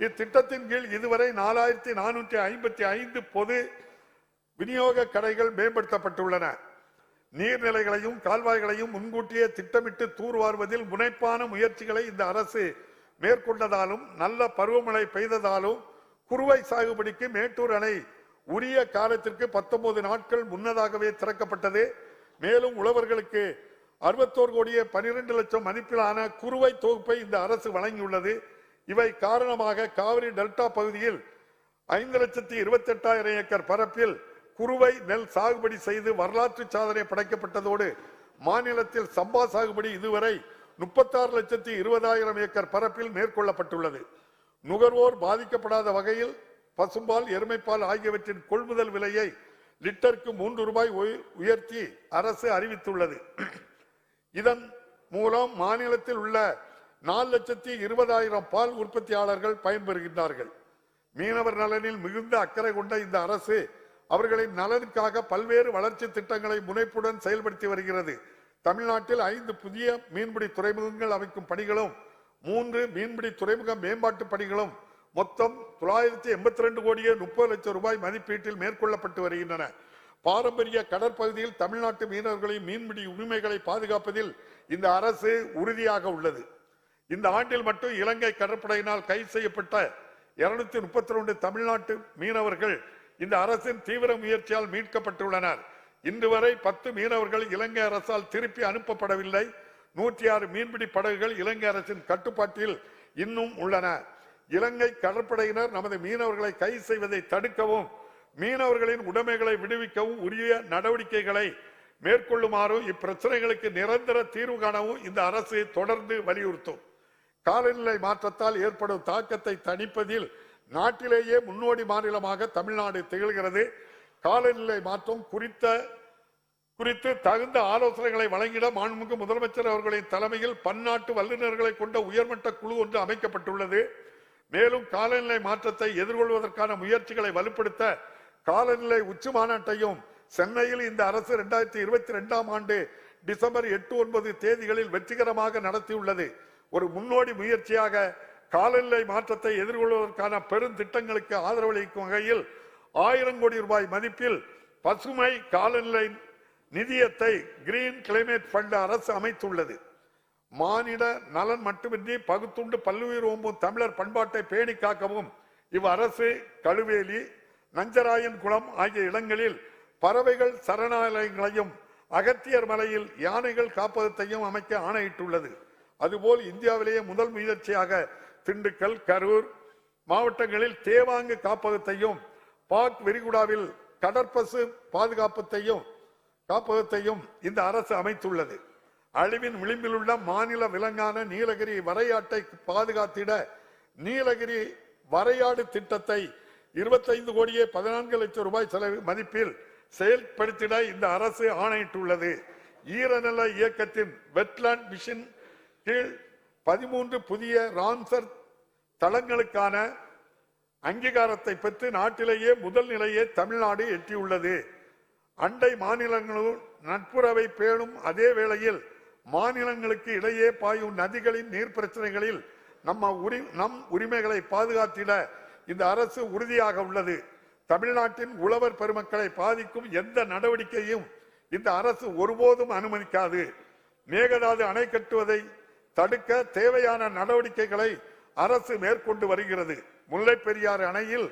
இத்திட்டத்தின் கீழ் இதுவரை 4455 பொது விநியோக கடைகள் மேம்படுத்தப்பட்டுள்ளன. நீர்நிலைகளையும் கால்வாய்களையும் முன்கூட்டியே திட்டமிட்டு தூர்வாருவதில் முனைப்பான முயற்சிகளை இந்த அரசு மேற்கொண்டதாலும் நல்ல பருவமழை பெய்ததாலும் குறுவை சாகுபடிக்கு மேட்டூர் அணை உரிய காலத்திற்கு 19 நாட்கள் முன்னதாகவே திறக்கப்பட்டது. மேலும் உழவர்களுக்கு 61 கோடியே 12 லட்சம் மதிப்பிலான குறுவை தொகுப்பை இந்த அரசு வழங்கியுள்ளது. இவை காரணமாக காவிரி டெல்டா பகுதியில் 5,28,000 ஏக்கர் பரப்பில் குறுவை நெல் சாகுபடி செய்து வரலாற்று சாதனை படைக்கப்பட்டதோடு மாநிலத்தில் சம்பா சாகுபடி இதுவரை 36,20,000 ஏக்கர் பரப்பில் மேற்கொள்ளப்பட்டுள்ளது. நுகர்வோர் பாதிக்கப்படாத வகையில் பசும்பால், எருமைப்பால் ஆகியவற்றின் கொள்முதல் விலையை லிட்டருக்கு 3 ரூபாய் உயர்த்தி அரசு அறிவித்துள்ளது. இதன் மூலம் மாநிலத்தில் உள்ள 4,20,000 பால் உற்பத்தியாளர்கள் பயன்பெறுகின்றார்கள். மீனவர் நலனில் மிகுந்த அக்கறை கொண்ட இந்த அரசு அவர்களின் நலனுக்காக பல்வேறு வளர்ச்சி திட்டங்களை முனைப்புடன் செயல்படுத்தி வருகிறது. தமிழ்நாட்டில் 5 புதிய மீன்பிடி துறைமுகங்கள் அமைக்கும் பணிகளும் 3 மீன்பிடி துறைமுக மேம்பாட்டு பணிகளும் மொத்தம் 982 கோடியே 30 லட்சம் ரூபாய் மதிப்பீட்டில் மேற்கொள்ளப்பட்டு வருகின்றன. பாரம்பரிய கடற்பகுதியில் தமிழ்நாட்டு மீனவர்களின் மீன்பிடி உரிமைகளை பாதுகாப்பதில் இந்த அரசு உறுதியாக உள்ளது. இந்த ஆண்டில் மட்டும் இலங்கை கடற்படையினால் கைது செய்யப்பட்ட 232 தமிழ்நாட்டு மீனவர்கள் இந்த அரசின் தீவிர முயற்சியால் மீட்கப்பட்டுள்ளனர். இன்று வரை 10 மீனவர்கள் இலங்கை அரசால் திருப்பி அனுப்பப்படவில்லை. 106 மீன்பிடி படகுகள் இலங்கை அரசின் கட்டுப்பாட்டில் இன்னும் உள்ளன. இலங்கை கடற்படையினர் நமது மீனவர்களை கைது செய்வதை தடுக்கவும் மீனவர்களின் உடைமைகளை விடுவிக்கவும் உரிய நடவடிக்கைகளை மேற்கொள்ளுமாறும் இப்பிரச்சனைகளுக்கு நிரந்தர தீர்வு காணவும் இந்த அரசு தொடர்ந்து வலியுறுத்தும். காலநிலை மாற்றத்தால் ஏற்படும் தாக்கத்தை தணிப்பதில் நாட்டிலேயே முன்னோடி மாநிலமாக தமிழ்நாடு திகழ்கிறது. காலநிலை மாற்றம் குறித்து தகுந்த ஆலோசனைகளை வழங்கிட மாண்புமிகு முதலமைச்சர் அவர்களின் தலைமையில் பன்னாட்டு வல்லுநர்களை கொண்ட உயர்மட்ட குழு ஒன்று அமைக்கப்பட்டுள்ளது. மேலும் காலநிலை மாற்றத்தை எதிர்கொள்வதற்கான முயற்சிகளை வலுப்படுத்த காலநிலை உச்சி மாநாட்டையும் சென்னையில் இந்த அரசு 2022 ஆண்டு டிசம்பர் 8-9 தேதிகளில் வெற்றிகரமாக நடத்தியுள்ளது. ஒரு முன்னோடி முயற்சியாக காலநிலை மாற்றத்தை எதிர்கொள்வதற்கான பெரும் திட்டங்களுக்கு ஆதரவளிக்கும் வகையில் 1000 கோடி ரூபாய் மதிப்பில் பசுமை காலநிலை நிதியத்தை கிரீன் கிளைமேட் ஃபண்ட் அரசு அமைத்துள்ளது. மானிட நலன் மட்டுமின்றி பகுத்துண்டு பல்லுயிர் ஓம்பும் தமிழர் பண்பாட்டை பேணி காக்கவும் இவ்வரசு கழுவேலி, நஞ்சராயன் குளம் ஆகிய இடங்களில் பறவைகள் சரணாலயங்களையும் அகத்தியர் மலையில் யானைகள் காப்பகத்தையும் அமைக்க ஆணையிட்டுள்ளது. அதுபோல் இந்தியாவிலேயே முதல் முயற்சியாக திண்டுக்கல், கரூர் மாவட்டங்களில் தேவாங்கு காப்பகத்தையும் பாக் விரிகுடாவில் கடற்பசு காப்பகத்தையும் இந்த அரசு அமைத்துள்ளது. அழிவின் விளிம்பில் உள்ள மாநில விலங்கான நீலகிரி வரையாட்டை பாதுகாத்திட நீலகிரி வரையாடு திட்டத்தை 25 கோடியே 14 லட்சம் ரூபாய் செலவு மதிப்பில் செயல்படுத்திட இந்த அரசு ஆணையிட்டுள்ளது. ஈரநில இயக்கத்தின் வெட்லாண்ட் மிஷன் கீழ் 13 புதிய ராம்சர் தளங்களுக்கான அங்கீகாரத்தை பெற்று நாட்டிலேயே முதல் நிலையை தமிழ்நாடு எட்டியுள்ளது. அண்டை மாநிலங்களும் நட்புறவை பேணும் அதே வேளையில் மாநிலங்களுக்கு இடையே பாயும் நதிகளின் நீர் பிரச்சனைகளில் நம் உரிமைகளை பாதுகாத்திட இந்த அரசு உறுதியாக உள்ளது. தமிழ்நாட்டின் உழவர் பெருமக்களை பாதிக்கும் எந்த நடவடிக்கையும் இந்த அரசு ஒருபோதும் அனுமதிக்காது. மேகதாது அணை கட்டுவதை தடுக்க தேவையான நடவடிக்கைகளை அரசு மேற்கொண்டு வருகிறது. முல்லை பெரியாறு அணையில்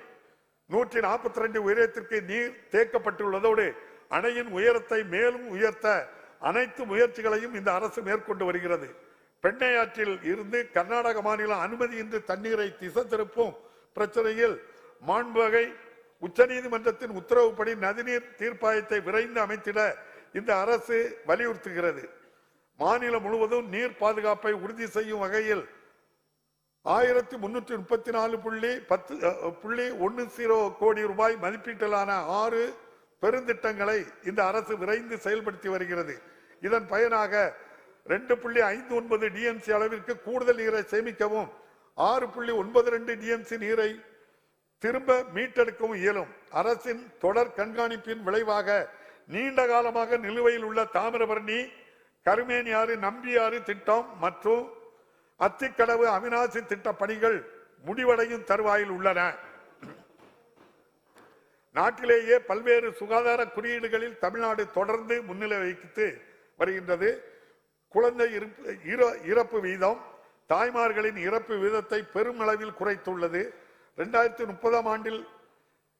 142 உயரத்திற்கு நீர் தேக்கப்பட்டுள்ளதோடு அணையின் உயரத்தை மேலும் உயர்த்த அனைத்து முயற்சிகளையும் இந்த அரசு மேற்கொண்டு வருகிறது. பெண்ணையாற்றில் இருந்து கர்நாடக மாநிலம் அனுமதியின்றி தண்ணீரை திசை திருப்பும் பிரச்சனையில் மாண்புவகை உச்சநீதிமன்றத்தின் உத்தரவுப்படி நதிநீர் தீர்ப்பாயத்தை விரைந்து அமைத்திட இந்த அரசு வலியுறுத்துகிறது. மாநிலம் முழுவதும் நீர் பாதுகாப்பை உறுதி செய்யும் வகையில் 1334.10 கோடி ரூபாய் மதிப்பீட்டிலான 6 பெருந்திட்டங்களை இந்த அரசு விரைந்து செயல்படுத்தி வருகிறது. இதன் பயனாக 2.59 டிஎம்சி அளவிற்கு கூடுதல் நீரை சேமிக்கவும் 6.92 டிஎம்சி நீரை திரும்ப மீட்டெடுக்கவும் இயலும். அரசின் தொடர் கண்காணிப்பின் விளைவாக நீண்ட காலமாக நிலுவையில் உள்ள தாமிரபரணி கருமேனியாறு நம்பியாறு திட்டம் மற்றும் அத்திக்கடவு அவிநாசி திட்ட பணிகள் முடிவடையும் தருவாயில் உள்ளன. நாட்டிலேயே பல்வேறு சுகாதார குறியீடுகளில் தமிழ்நாடு தொடர்ந்து முன்னிலை வகித்து வருகின்றது. குழந்தை இறப்பு வீதம் தாய்மார்களின் இறப்பு வீதத்தை பெருமளவில் குறைத்துள்ளது. 2030 ஆண்டில்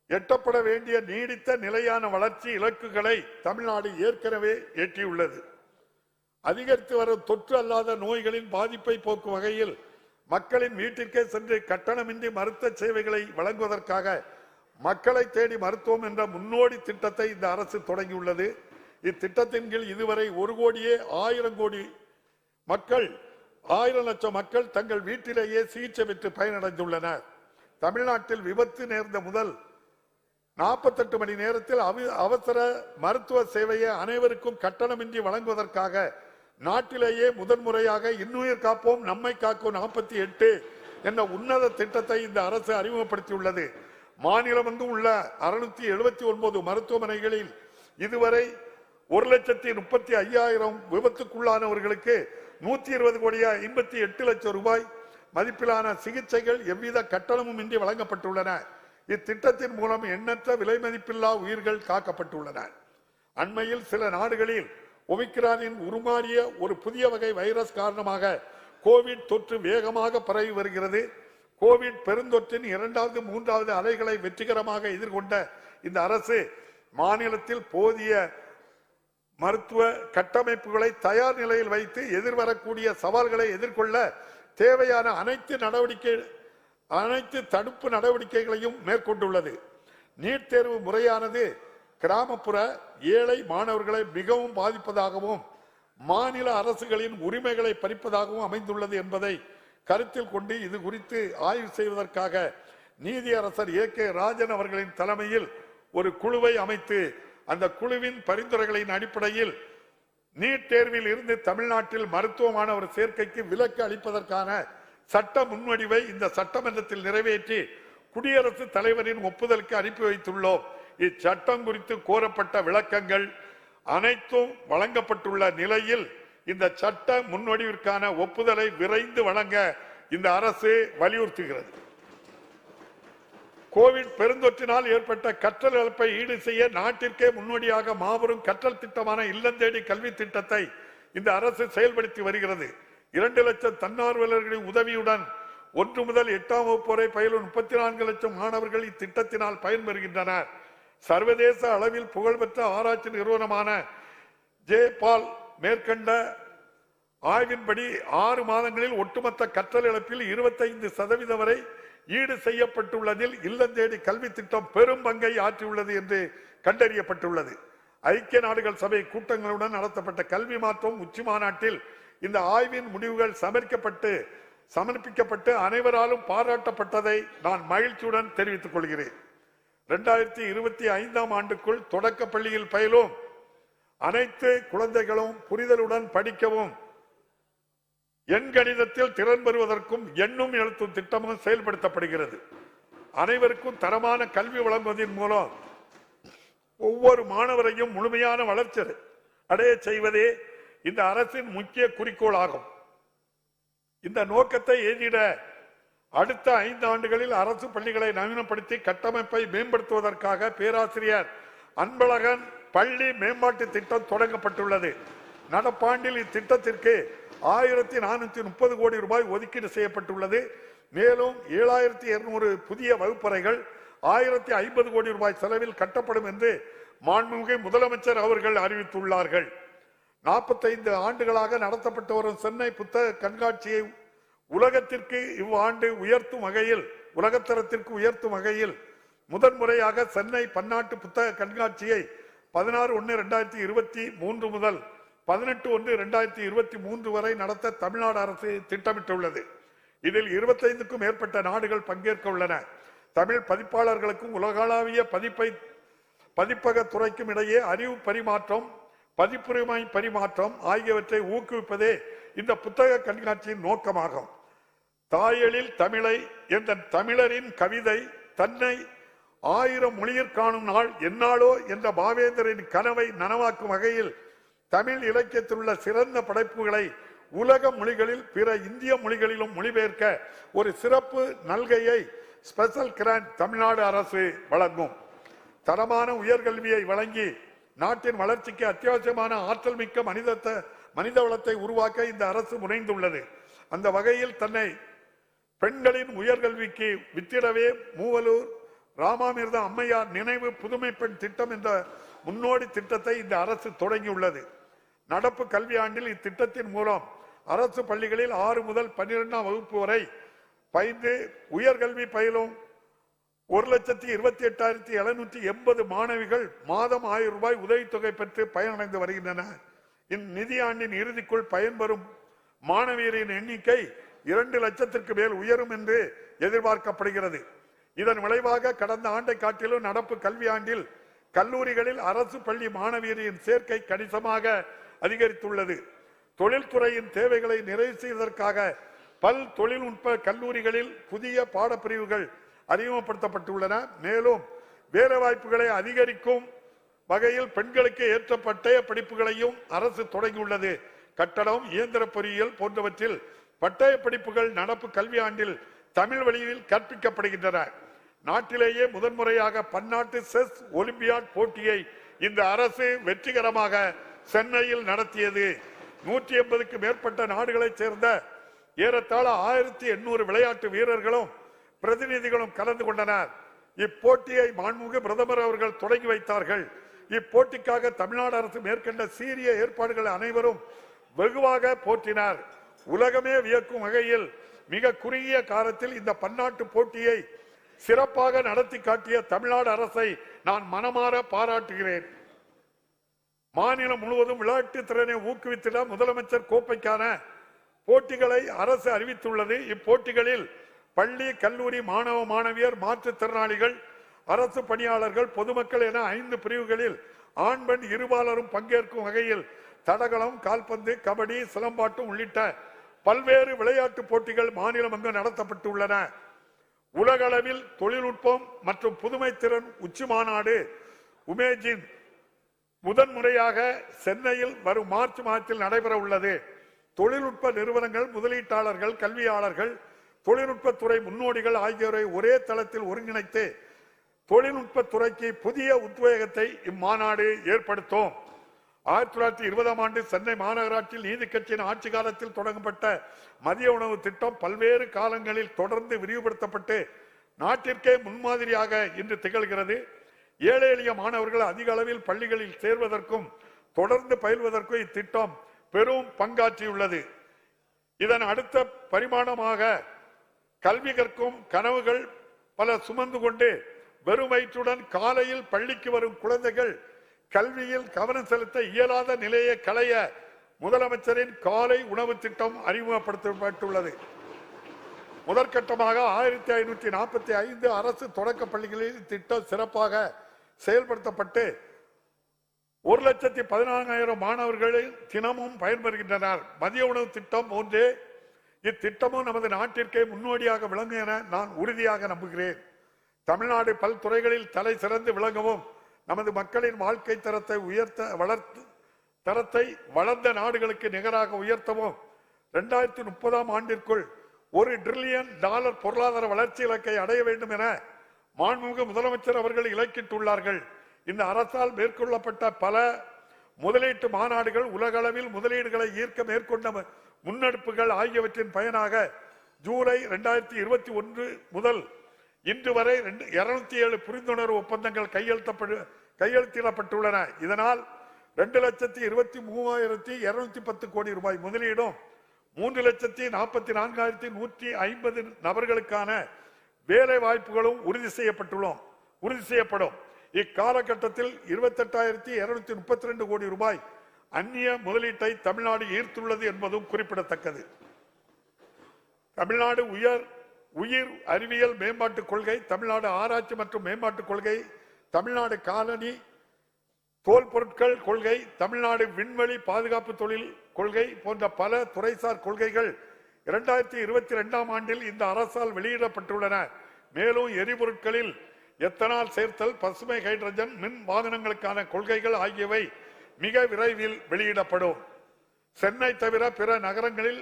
எட்டப்பட வேண்டிய நீடித்த நிலையான வளர்ச்சி இலக்குகளை தமிழ்நாடு ஏற்கனவே எட்டியுள்ளது. அதிகரித்து வரும் தொற்று அல்லாத நோய்களின் பாதிப்பை போக்கும் வகையில் மக்களின் வீட்டிற்கே சென்று கட்டணமின்றி மருத்துவ சேவைகளை வழங்குவதற்காக மக்களை தேடி மருத்துவம் என்ற முன்னோடி திட்டத்தை இந்த அரசு தொடங்கியுள்ளது. இத்திட்டத்தின் கீழ் இதுவரை 1,00,00,000 மக்கள் தங்கள் வீட்டிலேயே சிகிச்சை பெற்று பயனடைந்துள்ளனர். தமிழ்நாட்டில் விபத்து நேர்ந்த முதல் 48 மணி நேரத்தில் அவசர மருத்துவ சேவையை அனைவருக்கும் கட்டணமின்றி வழங்குவதற்காக நாட்டிலேயே முதன்முறையாக இன்னுயிர் காப்போம் நம்மை காக்கும் 48 என்ற உன்னத திட்டத்தை இந்த அரசு அறிமுகப்படுத்தியுள்ளது. மாநிலமெங்கும் உள்ள 679 மருத்துவமனைகளில் இதுவரை 1,35,000 விபத்துக்குள்ளானவர்களுக்கு 120,58 லட்சம் ரூபாய் மதிப்பிலான சிகிச்சைகள் எவ்வித கட்டணமும் இன்றி வழங்கப்பட்டுள்ளன. இத்திட்டத்தின் மூலம் எண்ணற்ற விலை மதிப்பில்லா உயிர்கள் காக்கப்பட்டுள்ளன. அண்மையில் சில நாடுகளில் ஒமிக்ரானின் உருமாறிய ஒரு புதிய வகை வைரஸ் காரணமாக கோவிட் தொற்று வேகமாக பரவி வருகிறது. கோவிட் பெருந்தொற்றின் 2வது 3வது அலைகளை வெற்றிகரமாக எதிர்கொண்ட இந்த அரசு மாநிலத்தில் போதிய மருத்துவ கட்டமைப்புகளை தயார் நிலையில் வைத்து எதிர்வரக்கூடிய சவால்களை எதிர்கொள்ள தேவையான அனைத்து தடுப்பு நடவடிக்கைகளையும் மேற்கொண்டுள்ளது. நீட் தேர்வு முறையானது கிராமப்புற ஏழை மாணவர்களை மிகவும் பாதிப்பதாகவும் மாநில அரசுகளின் உரிமைகளை பறிப்பதாகவும் அமைந்துள்ளது என்பதை கருத்தில் கொண்டு இது குறித்து ஆய்வு செய்வதற்காக நீதியரசர் ஏ.கே. ராஜன் அவர்களின் தலைமையில் ஒரு குழுவை அமைத்து அந்த குழுவின் பரிந்துரைகளின் அடிப்படையில் நீட் தேர்வில் இருந்து தமிழ்நாட்டில் மருத்துவ மாணவர் சேர்க்கைக்கு விலக்கு அளிப்பதற்கான சட்ட முன்வடிவை இந்த சட்டமன்றத்தில் நிறைவேற்றி குடியரசுத் தலைவரின் ஒப்புதலுக்கு அனுப்பி வைத்துள்ளோம். இச்சட்டம் குறித்து கோரப்பட்ட விளக்கங்கள் அனைத்தும் வழங்கப்பட்டுள்ள நிலையில் இந்த சட்ட முன்வடிவிற்கான ஒப்புதலை விரைந்து வழங்க இந்த அரசு வலியுறுத்துகிறது. கோவிட் பெருந்தொற்றினால் ஏற்பட்ட கற்றல் இழப்பை ஈடு செய்ய நாட்டிற்கே முன்னோடியாக மாபெரும் கற்றல் திட்டமான இல்லந்தேடி கல்வி திட்டத்தை இந்த அரசு செயல்படுத்தி வருகிறது. 2 லட்சம் தன்னார்வலர்களின் உதவியுடன் 1 முதல் 8ஆம் வகுப்பு வரை பயிலும் 34 லட்சம் மாணவர்கள் இத்திட்டத்தினால் பயன்பெறுகின்றனர். சர்வதேச அளவில் புகழ்பெற்ற ஆராய்ச்சி நிறுவனமான ஜே.பால் மேற்கண்ட ஆய்வின்படி 6 மாதங்களில் ஒட்டுமொத்த கற்றல் இழப்பில் 25% வரை ஈடு செய்யப்பட்டுள்ளதில் இல்லந்தேடி கல்வி திட்டம் பெரும் பங்கை ஆற்றியுள்ளது என்று கண்டறியப்பட்டுள்ளது. ஐக்கிய நாடுகள் சபை கூட்டங்களுடன் நடத்தப்பட்ட கல்வி மாற்றம் உச்சி மாநாட்டில் இந்த ஆய்வின் முடிவுகள் சமர்ப்பிக்கப்பட்டு அனைவராலும் பாராட்டப்பட்டதை நான் மகிழ்ச்சியுடன் தெரிவித்துக் கொள்கிறேன். 2025ஆம் ஆண்டுக்குள் தொடக்க பள்ளியில் பயிலும் அனைத்து குழந்தைகளும் புரிதலுடன் படிக்கவும் எண்கணிதத்தில் திறன் பெறுவதற்கும் எண்ணும் எழுத்தும் திட்டமும் செயல்படுத்தப்படுகிறது. அனைவருக்கும் தரமான கல்வி வழங்குவதன் மூலம் ஒவ்வொரு மாணவரையும் முழுமையான வளர்ச்சி அடைய செய்வதே இந்த அரசின் முக்கிய குறிக்கோள் ஆகும். இந்த நோக்கத்தை எய்திட அடுத்த 5 ஆண்டுகளில் அரசு பள்ளிகளை நவீனப்படுத்தி கட்டமைப்பை மேம்படுத்துவதற்காக பேராசிரியர் அன்பழகன் பள்ளி மேம்பாட்டு திட்டம் தொடங்கப்பட்டுள்ளது. நடப்பாண்டில் இத்திட்டத்திற்கு 1430 கோடி ரூபாய் ஒதுக்கீடு செய்யப்பட்டுள்ளது. மேலும் 7200 புதிய வகுப்பறைகள், 1050 கோடி ரூபாய் செலவில் கட்டப்படும் என்று மாண்புமிகு முதலமைச்சர் அவர்கள் அறிவித்துள்ளார்கள். 45 ஆண்டுகளாக நடத்தப்பட்டு வரும் சென்னை புத்தக கண்காட்சியை உலகத்திற்கு இவ்வாண்டு உலகத்தரத்திற்கு உயர்த்தும் வகையில் முதன்முறையாக சென்னை பன்னாட்டு புத்தக கண்காட்சியை 16/1/2023 முதல் 18/1/2023 வரை நடத்த தமிழ்நாடு அரசு திட்டமிட்டுள்ளது. இதில் 25க்கும் மேற்பட்ட நாடுகள் பங்கேற்க உள்ளன. தமிழ் பதிப்பாளர்களுக்கும் உலகளாவிய பதிப்பக துறைக்கும் இடையே அறிவு பரிமாற்றம், பதிப்புரிமை பரிமாற்றம் ஆகியவற்றை ஊக்குவிப்பதே இந்த புத்தக கண்காட்சியின் நோக்கமாகும். தாயெழில் தமிழை என்ற தமிழரின் கவிதை தன்னை 1000 மொழியிற் காணும் நாள் எந்நாளோ என்ற பாவேந்தரின் கனவை நனவாக்கும் வகையில் தமிழ் இலக்கியத்தில் உள்ள சிறந்த படைப்புகளை உலக மொழிகளில் பிற இந்திய மொழிகளிலும் மொழிபெயர்க்க ஒரு சிறப்பு நல்கையை ஸ்பெஷல் கிராண்ட் தமிழ்நாடு அரசு வழங்கும். தரமான உயர்கல்வியை வழங்கி நாட்டின் வளர்ச்சிக்கு அத்தியாவசியமான ஆற்றல் மிக்க மனித வளத்தை உருவாக்க இந்த அரசு முனைந்துள்ளது. அந்த வகையில் தன்னை பெண்களின் உயர்கல்விக்கு வித்திடவே மூவலூர் ராமாமிர்த அம்மையார் நினைவு புதுமை பெண் திட்டம் என்ற முன்னோடி திட்டத்தை இந்த அரசு தொடங்கியுள்ளது. நடப்பு கல்வியாண்டில் இத்திட்டத்தின் மூலம் அரசு பள்ளிகளில் 6 முதல் 12ஆம் வகுப்பு வரை பயின்று உயர்கல்வி பயிலும் 1,28,780 மாணவிகள் மாதம் 1000 ரூபாய் உதவித்தொகை பெற்று பயனடைந்து வருகின்றனர். இந்நிதியாண்டின் இறுதிக்குள் பயன்பெறும் மாணவியரின் எண்ணிக்கை 2 லட்சத்திற்கு மேல் உயரும் என்று எதிர்பார்க்கப்படுகிறது. இதன் விளைவாக கடந்த ஆண்டை காட்டிலும் நடப்பு கல்வியாண்டில் கல்லூரிகளில் அரசு பள்ளி மாணவியரின் சேர்க்கை கணிசமாக அதிகரித்துள்ளது. தொழில்துறையின் தேவைகளை நிறைவு செய்வதற்காக பல் தொழில்நுட்ப கல்லூரிகளில் புதிய பாடப்பிரிவுகள் அறிமுகப்படுத்தப்பட்டுள்ளன. மேலும் வேலைவாய்ப்புகளை அதிகரிக்கும் வகையில் பெண்களுக்கு ஏற்ற பட்டய படிப்புகளையும் அரசு தொடங்கியுள்ளது. கட்டடம், இயந்திர பொறியியல் போன்றவற்றில் பட்டய படிப்புகள் நடப்பு கல்வியாண்டில் தமிழ் வழியில் கற்பிக்கப்படுகின்றன. நாட்டிலேயே முதன்முறையாக பன்னாட்டு செஸ் ஒலிம்பியாட் போட்டியை இந்த அரசு வெற்றிகரமாக சென்னையில் நடத்தியது. 180க்கும் மேற்பட்ட நாடுகளைச் சேர்ந்த ஏறத்தாழ 1800 விளையாட்டு வீரர்களும் பிரதிநிதிகளும் கலந்து கொண்டனர். இப்போட்டியை மாண்புமிகு பிரதமர் அவர்கள் தொடங்கி வைத்தார்கள். இப்போட்டிக்காக தமிழ்நாடு அரசு மேற்கொண்ட சீரிய ஏற்பாடுகள் அனைவரும் வெகுவாக போற்றினார். உலகமே வியக்கும் வகையில் மிக குறுகிய காலத்தில் இந்த பன்னாட்டு போட்டியை சிறப்பாக நடத்தி காட்டிய தமிழ்நாடு அரசை நான் மனமாற பாராட்டுகிறேன். மாநிலம் முழுவதும் விளையாட்டு திறனை ஊக்குவித்திட முதலமைச்சர் கோப்பைக்கான போட்டிகளை அரசு அறிவித்துள்ளது. இப்போட்டிகளில் பள்ளி, கல்லூரி மாணவ மாணவியர், மாற்றுத்திறனாளிகள், அரசு பணியாளர்கள், பொதுமக்கள் என 5 பிரிவுகளில் ஆண் பெண் இருபாலரும் பங்கேற்கும் வகையில் தடகளம், கால்பந்து, கபடி, சிலம்பாட்டம் உள்ளிட்ட பல்வேறு விளையாட்டு போட்டிகள் மாநிலம் அங்கு நடத்தப்பட்டுள்ளன. உலகளவில் தொழில்நுட்பம் மற்றும் புதுமை திறன் உச்சி மாநாடு உமேஜின் முதன்முறையாக சென்னையில் வரும் மார்ச் மாதத்தில் நடைபெற உள்ளது. தொழில்நுட்ப நிறுவனங்கள், முதலீட்டாளர்கள், கல்வியாளர்கள், தொழில்நுட்பத்துறை முன்னோடிகள் ஆகியோரை ஒரே தளத்தில் ஒருங்கிணைத்து தொழில்நுட்பத்துறைக்கு புதிய உத்வேகத்தை இம்மாநாடு ஏற்படுத்தும். 1920ஆம் ஆண்டு சென்னை மாநகராட்சியில் நீதி கட்சியின் ஆட்சி காலத்தில் தொடங்கப்பட்ட மதிய உணவு திட்டம் பல்வேறு காலங்களில் தொடர்ந்து விரிவுபடுத்தப்பட்டு நாட்டிற்கே முன்மாதிரியாக இன்று திகழ்கிறது. ஏழை எளிய மாணவர்கள் அதிக அளவில் பள்ளிகளில் சேர்வதற்கும் தொடர்ந்து பயில்வதற்கும் இத்திட்டம் பெரும் பங்காற்றியுள்ளது. இதன் அடுத்த பரிமாணமாக கல்வி கற்கும் கனவுகள் பல சுமந்து கொண்டு வெறும் வயிற்றுடன் காலையில் பள்ளிக்கு வரும் குழந்தைகள் கல்வியில் கவனம் செலுத்த இயலாத நிலையை களைய முதலமைச்சரின் காலை உணவு திட்டம் அறிமுகப்படுத்தப்பட்டுள்ளது. முதற்கட்டமாக 1545 அரசு தொடக்க பள்ளிகளில் திட்டம் சிறப்பாக செயல்படுத்தப்பட்டு 1,14,000 மாணவர்கள் தினமும் பயன்பெறுகின்றனர். மதிய உணவு திட்டம் போன்றே இத்திட்டமும் நமது நாட்டிற்கே முன்னோடியாக விளங்கும் என நான் உறுதியாக நம்புகிறேன். தமிழ்நாடு பல்துறைகளில் தலை சிறந்து விளங்கவும் நமது மக்களின் வாழ்க்கை தரத்தை வளர்ந்த நாடுகளுக்கு நிகராக உயர்த்தவும் 2030ஆம் ஆண்டிற்குள் $1 டிரில்லியன் பொருளாதார வளர்ச்சி இலக்கை அடைய வேண்டும் என மாண்புமிகு முதலமைச்சர் அவர்கள் இலக்கிட்டுள்ளார்கள். இந்த அரசால் மேற்கொள்ளப்பட்ட பல முதலீட்டு மாநாடுகள், உலக அளவில் முதலீடுகளை ஈர்க்க மேற்கொண்ட முன்னெடுப்புகள் ஆகியவற்றின் பயனாக ஜூலை 2021 முதல் இன்று வரை 207 புரிந்துணர்வு ஒப்பந்தங்கள் கையெழுத்திடப்பட்டுள்ளன. இதனால் 2,23,210 கோடி ரூபாய் முதலீடும் 3,44,150 நபர்களுக்கான வேலை வாய்ப்புகளும் உறுதி செய்யப்படும். இக்காலகட்டத்தில் 28,232 கோடி ரூபாய் அந்நிய முதலீட்டை தமிழ்நாடு ஈர்த்துள்ளது என்பதும் குறிப்பிடத்தக்கது. தமிழ்நாடு உயிர் அறிவியல் மேம்பாட்டுக் கொள்கை, தமிழ்நாடு ஆராய்ச்சி மற்றும் மேம்பாட்டுக் கொள்கை, தமிழ்நாடு காலனி தோல் பொருட்கள் கொள்கை, தமிழ்நாடு விண்வெளி பாதுகாப்பு தொழில் கொள்கை போன்ற பல துறைசார் கொள்கைகள் 2022ஆம் ஆண்டில் இந்த அரசால் வெளியிடப்பட்டுள்ளன. மேலும் எரிபொருட்களில் எத்தனால் சேர்த்தல், பசுமை ஹைட்ரஜன், மின் வாகனங்களுக்கான கொள்கைகள் ஆகியவை மிக விரைவில் வெளியிடப்படும். சென்னை தவிர பிற நகரங்களில்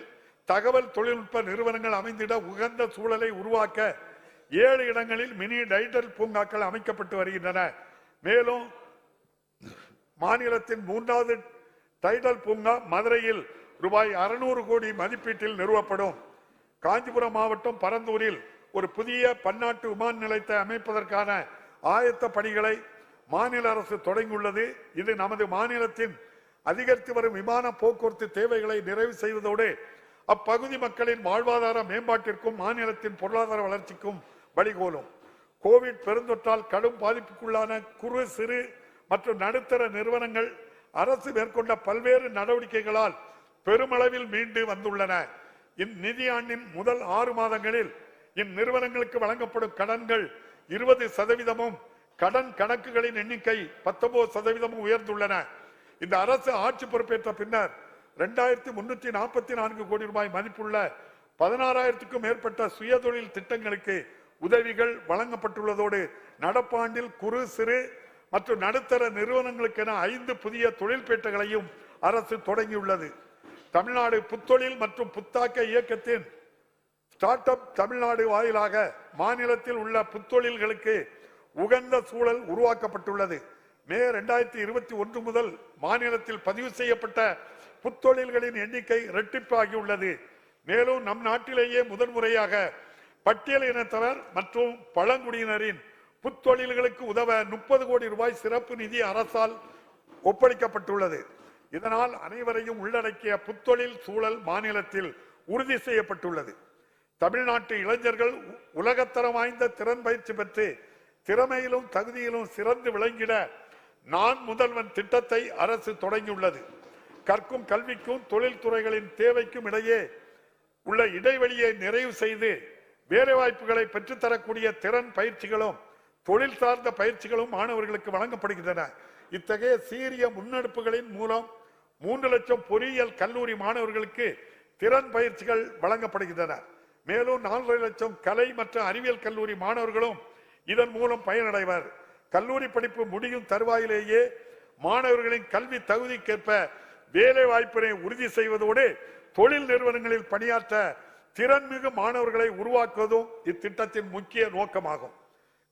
தகவல் தொழில்நுட்ப நிறுவனங்கள் அமைந்திட உகந்த சூழலை உருவாக்க 7 இடங்களில் மினி டைடல் பூங்காக்கள் அமைக்கப்பட்டு வருகின்றன. மேலும் மாநிலத்தின் 3வது டைடல் பூங்கா மதுரையில் ரூபாய் 600 கோடி மதிப்பீட்டில் நிறுவப்படும். காஞ்சிபுரம் மாவட்டம் பரந்தூரில் ஒரு புதிய பன்னாட்டு விமான நிலையத்தை அமைப்பதற்கான ஆயத்த பணிகளை மாநில அரசு தொடங்கியுள்ளது. இது நமது மாநிலத்தின் அதிகரித்து வரும் விமான போக்குவரத்து தேவைகளை நிறைவு செய்வதோடு அப்பகுதி மக்களின் வாழ்வாதார மேம்பாட்டிற்கும் மாநிலத்தின் பொருளாதார வளர்ச்சிக்கும் வழிகோலும். கோவிட் பெருந்தொற்றால் கடும் பாதிப்புக்குள்ளான குறு சிறு மற்றும் நடுத்தர நிறுவனங்கள் அரசு மேற்கொண்ட பல்வேறு நடவடிக்கைகளால் பெருமளவில் மீண்டு வந்துள்ளன. இந்நிதியாண்டின் முதல் 6 மாதங்களில் இந்நிறுவனங்களுக்கு வழங்கப்படும் கடன்கள் 20%, கடன் கணக்குகளின் எண்ணிக்கை 19% உயர்ந்துள்ளன. இந்த அரசு ஆட்சி பொறுப்பேற்ற பின்னர் 2,344 கோடி ரூபாய் மதிப்புள்ள 16,000க்கும் மேற்பட்ட சுயதொழில் திட்டங்களுக்கு உதவிகள் வழங்கப்பட்டுள்ளதோடு நடப்பாண்டில் குறு சிறு மற்றும் நடுத்தர நிறுவனங்களுக்கென 5 புதிய தொழில்பேட்டைகளையும் அரசு தொடங்கியுள்ளது. தமிழ்நாடு புத்தொழில் மற்றும் புத்தாக்க இயக்கத்தின் ஸ்டார்ட் அப் தமிழ்நாடு வாயிலாக மாநிலத்தில் உள்ள புத்தொழில்களுக்கு உகந்த சூழல் உருவாக்கப்பட்டுள்ளது. மே 2021 முதல் மாநிலத்தில் பதிவு செய்யப்பட்ட புத்தொழில்களின் எண்ணிக்கை இரட்டிப்பாகியுள்ளது. மேலும் நம் நாட்டிலேயே முதன்முறையாக பட்டியல் இனத்தவர் மற்றும் பழங்குடியினரின் புத்தொழில்களுக்கு உதவ 30 கோடி ரூபாய் சிறப்பு நிதி அரசால் ஒப்படைக்கப்பட்டுள்ளது. இதனால் அனைவரையும் உள்ளடக்கிய புத்தொழில் சூழல் மாநிலத்தில் உறுதி செய்யப்பட்டுள்ளது. தமிழ்நாட்டு இளைஞர்கள் உலகத்தரம் வாய்ந்த திறன் பயிற்சி பெற்று திறமையிலும் தகுதியிலும் சிறந்து விளங்கிட நான் முதல்வன் திட்டத்தை அரசு தொடங்கியுள்ளது. கற்கும் கல்விக்கும் தொழில்துறைகளின் தேவைக்கும் இடையே உள்ள இடைவெளியை நிறைவு செய்து வேலைவாய்ப்புகளை பெற்றுத்தரக்கூடிய திறன் பயிற்சிகளும் தொழில் சார்ந்த பயிற்சிகளும் மாணவர்களுக்கு வழங்கப்படுகின்றன. இத்தகைய சீரிய முன்னெடுப்புகளின் மூலம் 3 லட்சம் பொறியியல் கல்லூரி மாணவர்களுக்கு திறன் பயிற்சிகள் வழங்கப்படுகின்றன. மேலும் 4 லட்சம் கலை மற்றும் அறிவியல் கல்லூரி மாணவர்களும் இதன் மூலம் பயனடைவர். கல்லூரி படிப்பு முடியும் தருவாயிலேயே மாணவர்களின் கல்வி தகுதிக்கேற்ப வேலை வாய்ப்பினை உறுதி செய்வதோடு தொழில் நிறுவனங்களில் பணியாற்ற திறன்மிகு மாணவர்களை உருவாக்குவதும் இத்திட்டத்தின் முக்கிய நோக்கமாகும்.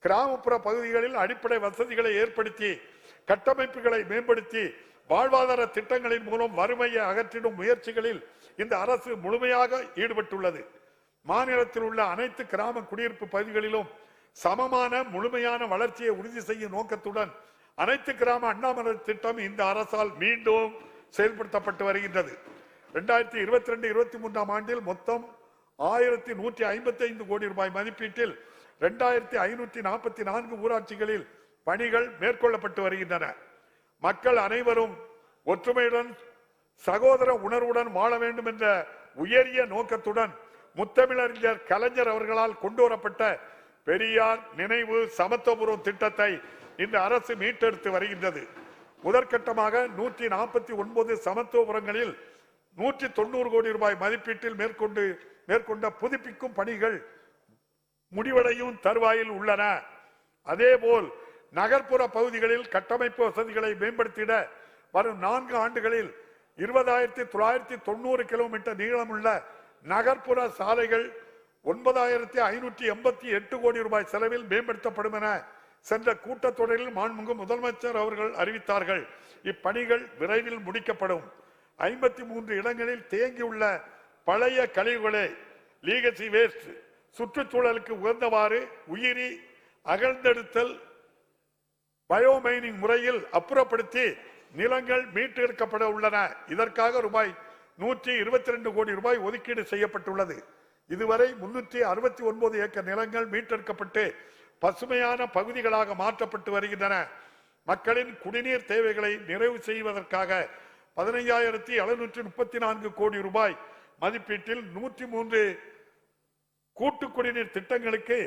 கிராமப்புற பகுதிகளில் அடிப்படை வசதிகளை ஏற்படுத்தி கட்டமைப்புகளை மேம்படுத்தி வாழ்வாதார திட்டங்களின் மூலம் வறுமையை அகற்றிடும் முயற்சிகளில் இந்த அரசு முழுமையாக ஈடுபட்டுள்ளது. மாநிலத்தில் உள்ள அனைத்து கிராம குடியிருப்பு பகுதிகளிலும் சமமான முழுமையான வளர்ச்சியை உறுதி செய்யும் நோக்கத்துடன் அனைத்து கிராம அண்ணாமலை திட்டம் இந்த அரசால் மீண்டும் செயல்படுத்தப்பட்டு வருகின்றது. 2022-23ஆம் ஆண்டில் மொத்தம் 1,155 கோடி ரூபாய் மதிப்பீட்டில் 2,544 ஊராட்சிகளில் பணிகள் மேற்கொள்ளப்பட்டு வருகின்றன. மக்கள் அனைவரும் ஒற்றுமையுடன் சகோதர உணர்வுடன் வாழ வேண்டும் என்ற உயரிய நோக்கத்துடன் முத்தமிழறிஞர் கலைஞர் அவர்களால் கொண்டுவரப்பட்ட பெரியார் நினைவு சமத்துவபுரம் திட்டத்தை இந்த அரசு மீட்டெடுத்து வருகின்றது. முதற்கட்டமாக 149 சமத்துவபுரங்களில் 190 கோடி ரூபாய் மதிப்பீட்டில் மேற்கொண்ட புதுப்பிக்கும் பணிகள் முடிவடையும் தருவாயில் உள்ளன. அதேபோல் நகர்ப்புற பகுதிகளில் கட்டமைப்பு வசதிகளை மேம்படுத்திட வரும் 4 ஆண்டுகளில் 20,990 கிலோமீட்டர் நீளமுள்ள நகர்ப்புற சாலைகள் 9,588 கோடி ரூபாய் செலவில் மேம்படுத்தப்படும் என சென்ற கூட்டத்தொடரில் மாண்புமிகு முதலமைச்சர் அவர்கள் அறிவித்தார்கள். இப்பணிகள் விரைவில் முடிக்கப்படும். 53 இடங்களில் தேங்கியுள்ள பழைய கழிவுகளை லீகசி வேஸ்ட் சுற்றுச்சூழலுக்கு உகந்தவாறு உயிரி அகழ்ந்தெடுத்தல் பயோமைனிங் முறையில் அப்புறப்படுத்தி நிலங்கள் மீட்டெடுக்கப்பட உள்ளன. இதற்காக ரூபாய் 122 கோடி ரூபாய் ஒதுக்கீடு செய்யப்பட்டுள்ளது. இதுவரை 369 ஏக்கர் நிலங்கள் மீட்டெடுக்கப்பட்டு பசுமையான பகுதிகளாக மாற்றப்பட்டு வருகின்றன. மக்களின் குடிநீர் தேவைகளை நிறைவு செய்வதற்காக 15,734 கோடி ரூபாய் மதிப்பீட்டில் 103 கூட்டு குடிநீர் திட்டங்களுக்கு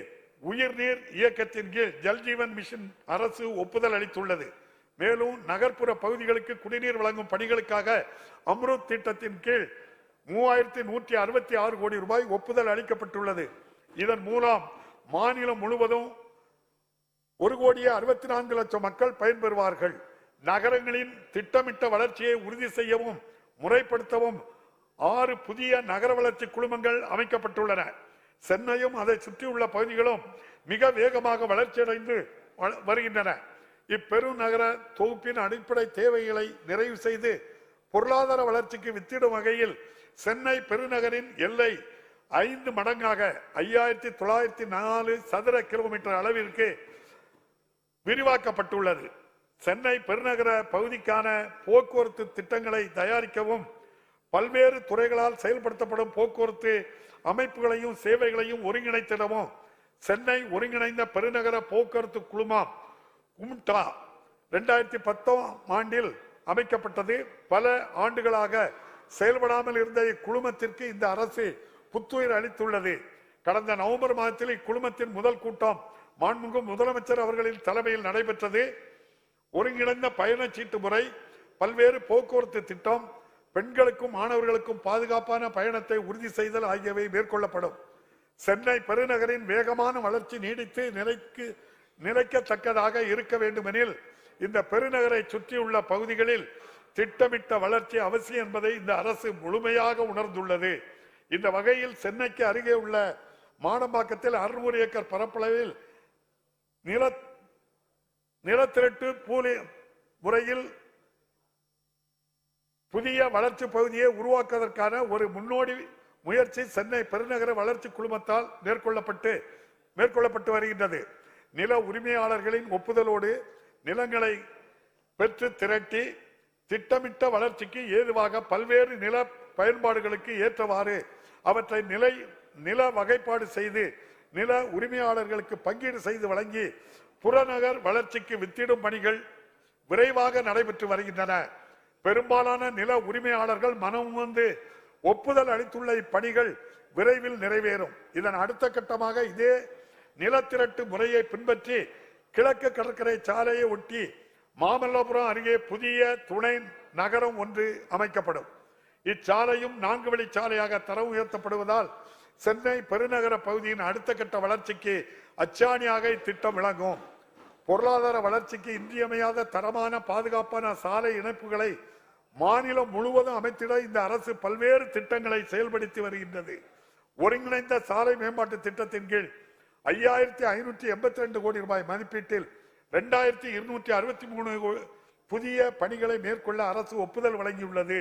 உயிர்நீர் இயக்கத்தின் கீழ் ஜல்ஜீவன் மிஷன் அரசு ஒப்புதல் அளித்துள்ளது. மேலும் நகர்ப்புற பகுதிகளுக்கு குடிநீர் வழங்கும் பணிகளுக்காக அம்ருத் திட்டத்தின் கீழ் 3,166 கோடி ரூபாய் ஒப்புதல் அளிக்கப்பட்டுள்ளது. இதன் மூலம் மாநிலம் முழுவதும் 1,64,00,000 மக்கள் பயன்பெறுவார்கள். நகரங்களின் திட்டமிட்ட வளர்ச்சியை உறுதி செய்யவும் முறைப்படுத்தவும் 6 புதிய நகர வளர்ச்சி குழுமங்கள் அமைக்கப்பட்டுள்ளன. சென்னையும் அதை சுற்றியுள்ள பகுதிகளும் மிக வேகமாக வளர்ச்சியடைந்து வருகின்றன. இப்பெருநகர தொகுப்பின் அடிப்படை தேவைகளை நிறைவு செய்து பொருளாதார வளர்ச்சிக்கு வித்திடும் வகையில் சென்னை பெருநகரின் எல்லை 5 மடங்காக 5,904 சதுர கிலோமீட்டர் அளவிற்கு விரிவாக்கப்பட்டுள்ளது. சென்னை பெருநகர பகுதிக்கான போக்குவரத்து திட்டங்களை தயாரிக்கவும் பல்வேறு துறைகளால் செயல்படுத்தப்படும் போக்குவரத்து அமைப்புகளையும் சேவைகளையும் ஒருங்கிணைத்திடவும் சென்னை ஒருங்கிணைந்த பெருநகர போக்குவரத்து குழுமம் கும்டா 2010 ஆண்டில் அமைக்கப்பட்டது. பல ஆண்டுகளாக செயல்படாமல் இருந்த இக்குழுமத்திற்கு இந்த அரசு புத்துயிர் அளித்துள்ளது. கடந்த நவம்பர் மாதத்தில் இக்குழுமத்தின் முதல் கூட்டம் மாண்புமிகு முதலமைச்சர் அவர்களின் தலைமையில் நடைபெற்றது. ஒருங்கிணைந்த பயணச்சீட்டு முறை, பல்வேறு போக்குவரத்து திட்டம், பெண்களுக்கும் மாணவர்களுக்கும் பாதுகாப்பான பயணத்தை உறுதி செய்தல் ஆகியவை மேற்கொள்ளப்படும். சென்னை பெருநகரின் வேகமான வளர்ச்சி நீடித்து நிலைக்கத்தக்கதாக இருக்க வேண்டுமெனில் இந்த பெருநகரை சுற்றியுள்ள பகுதிகளில் திட்டமிட்ட வளர்ச்சி அவசியம் என்பதை இந்த அரசு முழுமையாக உணர்ந்துள்ளது. இந்த வகையில் சென்னைக்கு அருகே உள்ள மாடம்பாக்கத்தில் 600 ஏக்கர் பரப்பளவில் நிலத்திரட்டு பூலி முறையில் புதிய வளர்ச்சி பகுதியை உருவாக்குவதற்கான ஒரு முன்னோடி முயற்சி சென்னை பெருநகர வளர்ச்சி குழுமத்தால் மேற்கொள்ளப்பட்டு வருகின்றது. நில உரிமையாளர்களின் ஒப்புதலோடு நிலங்களை பெற்று திரட்டி திட்டமிட்ட வளர்ச்சிக்கு ஏதுவாக பல்வேறு நில பயன்பாடுகளுக்கு ஏற்றவாறு அவற்றை நில வகைப்பாடு செய்து நில உரிமையாளர்களுக்கு பங்கீடு செய்து வழங்கி புறநகர் வளர்ச்சிக்கு வித்திடும் பணிகள் விரைவாக நடைபெற்று வருகின்றன. பெரும்பாலான நில உரிமையாளர்கள் மனம் வந்து ஒப்புதல் அளித்துள்ள இப்பணிகள் விரைவில் நிறைவேறும். இதன் அடுத்த கட்டமாக இதே நிலத்திரட்டு முறையை பின்பற்றி கிழக்கு கடற்கரை சாலையை ஒட்டி மாமல்லபுரம் அருகே புதிய துணை நகரம் ஒன்று அமைக்கப்படும். இச்சாலையும் 4 வழி சாலையாக தரம் உயர்த்தப்படுவதால் சென்னை பெருநகர பகுதியின் அடுத்த கட்ட வளர்ச்சிக்கு அச்சாணியாக இத்திட்டம் விளங்கும். பொருளாதார வளர்ச்சிக்கு இன்றியமையாத தரமான பாதுகாப்பான சாலை இணைப்புகளை மாநிலம் முழுவதும் அமைத்திட இந்த அரசு பல்வேறு திட்டங்களை செயல்படுத்தி வருகின்றது. ஒருங்கிணைந்த சாலை மேம்பாட்டு திட்டத்தின் கீழ் 5,582 கோடி ரூபாய் மதிப்பீட்டில் 2,263 புதிய பணிகளை மேற்கொள்ள அரசு ஒப்புதல் வழங்கியுள்ளது.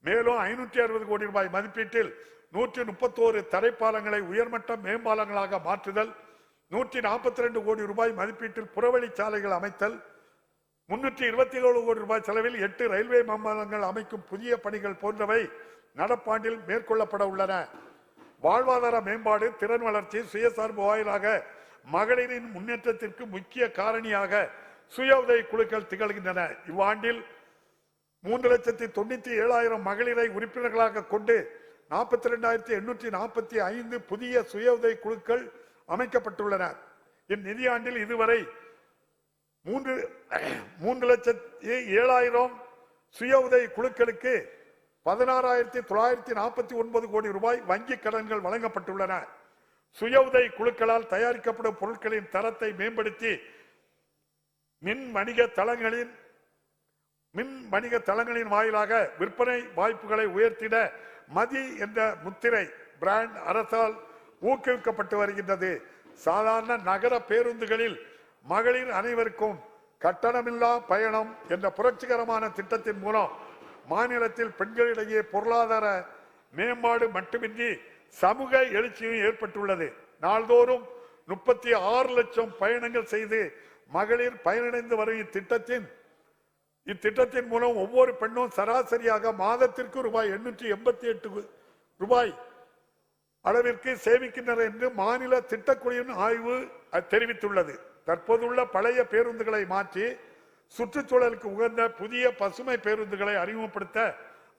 மேலும் 560 கோடி ரூபாய் மதிப்பீட்டில் 131 தரைப்பாலங்களை உயர்மட்ட மேம்பாலங்களாக மாற்றுதல், 142 கோடி ரூபாய் மதிப்பீட்டில் புறவழி சாலைகள் அமைத்தல், 327 கோடி ரூபாய் செலவில் 8 ரயில்வே மேம்பாலங்கள் அமைக்கும் புதிய பணிகள் போன்றவை நடப்பாண்டில் மேற்கொள்ளப்பட உள்ளன. வாழ்வாதார மேம்பாடு, திறன் வளர்ச்சி, சுயசார்பு வாயிலாக மகளிரின் முன்னேற்றத்திற்கு முக்கிய காரணியாக சுய உதவி குழுக்கள் திகழ்கின்றன. இவ்வாண்டில் 3,97,000 மகளிரை உறுப்பினர்களாக கொண்டு 42,845 புதிய சுய உதவி குழுக்கள் அமைக்கப்பட்டுள்ளன. இந்நிதியாண்டில் இதுவரை 3,07,000 சுய உதவி குழுக்களுக்கு 16,949 கோடி ரூபாய் வங்கி கடன்கள் வழங்கப்பட்டுள்ளன. சுய உதவி குழுக்களால் தயாரிக்கப்படும் பொருட்களின் தரத்தை மேம்படுத்தி மின் வணிக தளங்களின் வாயிலாக விற்பனை வாய்ப்புகளை உயர்த்திட மதி என்ற முத்திரை பிராண்ட் அரசால் ஊக்குவிக்கப்பட்டு வருகின்றது. சாதாரண நகர பேருந்துகளில் மகளிர் அனைவருக்கும் கட்டணமில்லா பயணம் என்ற புரட்சிகரமான திட்டத்தின் மூலம் மாநிலத்தில் பெண்களிடையே பொருளாதார மேம்பாடு மட்டுமின்றி சமூக எழுச்சியும் ஏற்பட்டுள்ளது. நாள்தோறும் 36 லட்சம் பயணங்கள் செய்து மகளிர் பயனடைந்து வரும் இத்திட்டத்தின் மூலம் ஒவ்வொரு பெண்ணும் சராசரியாக மாதத்திற்கு ரூபாய் 888 அளவிற்கு சேமிக்கின்றனர் என்று மாநில திட்டக்குழுவின் ஆய்வு தெரிவித்துள்ளது. தற்போதுள்ள பழைய பேருந்துகளை மாற்றி சுற்றுச்சூழலுக்கு உகந்த புதிய பசுமை பேருந்துகளை அறிமுகப்படுத்த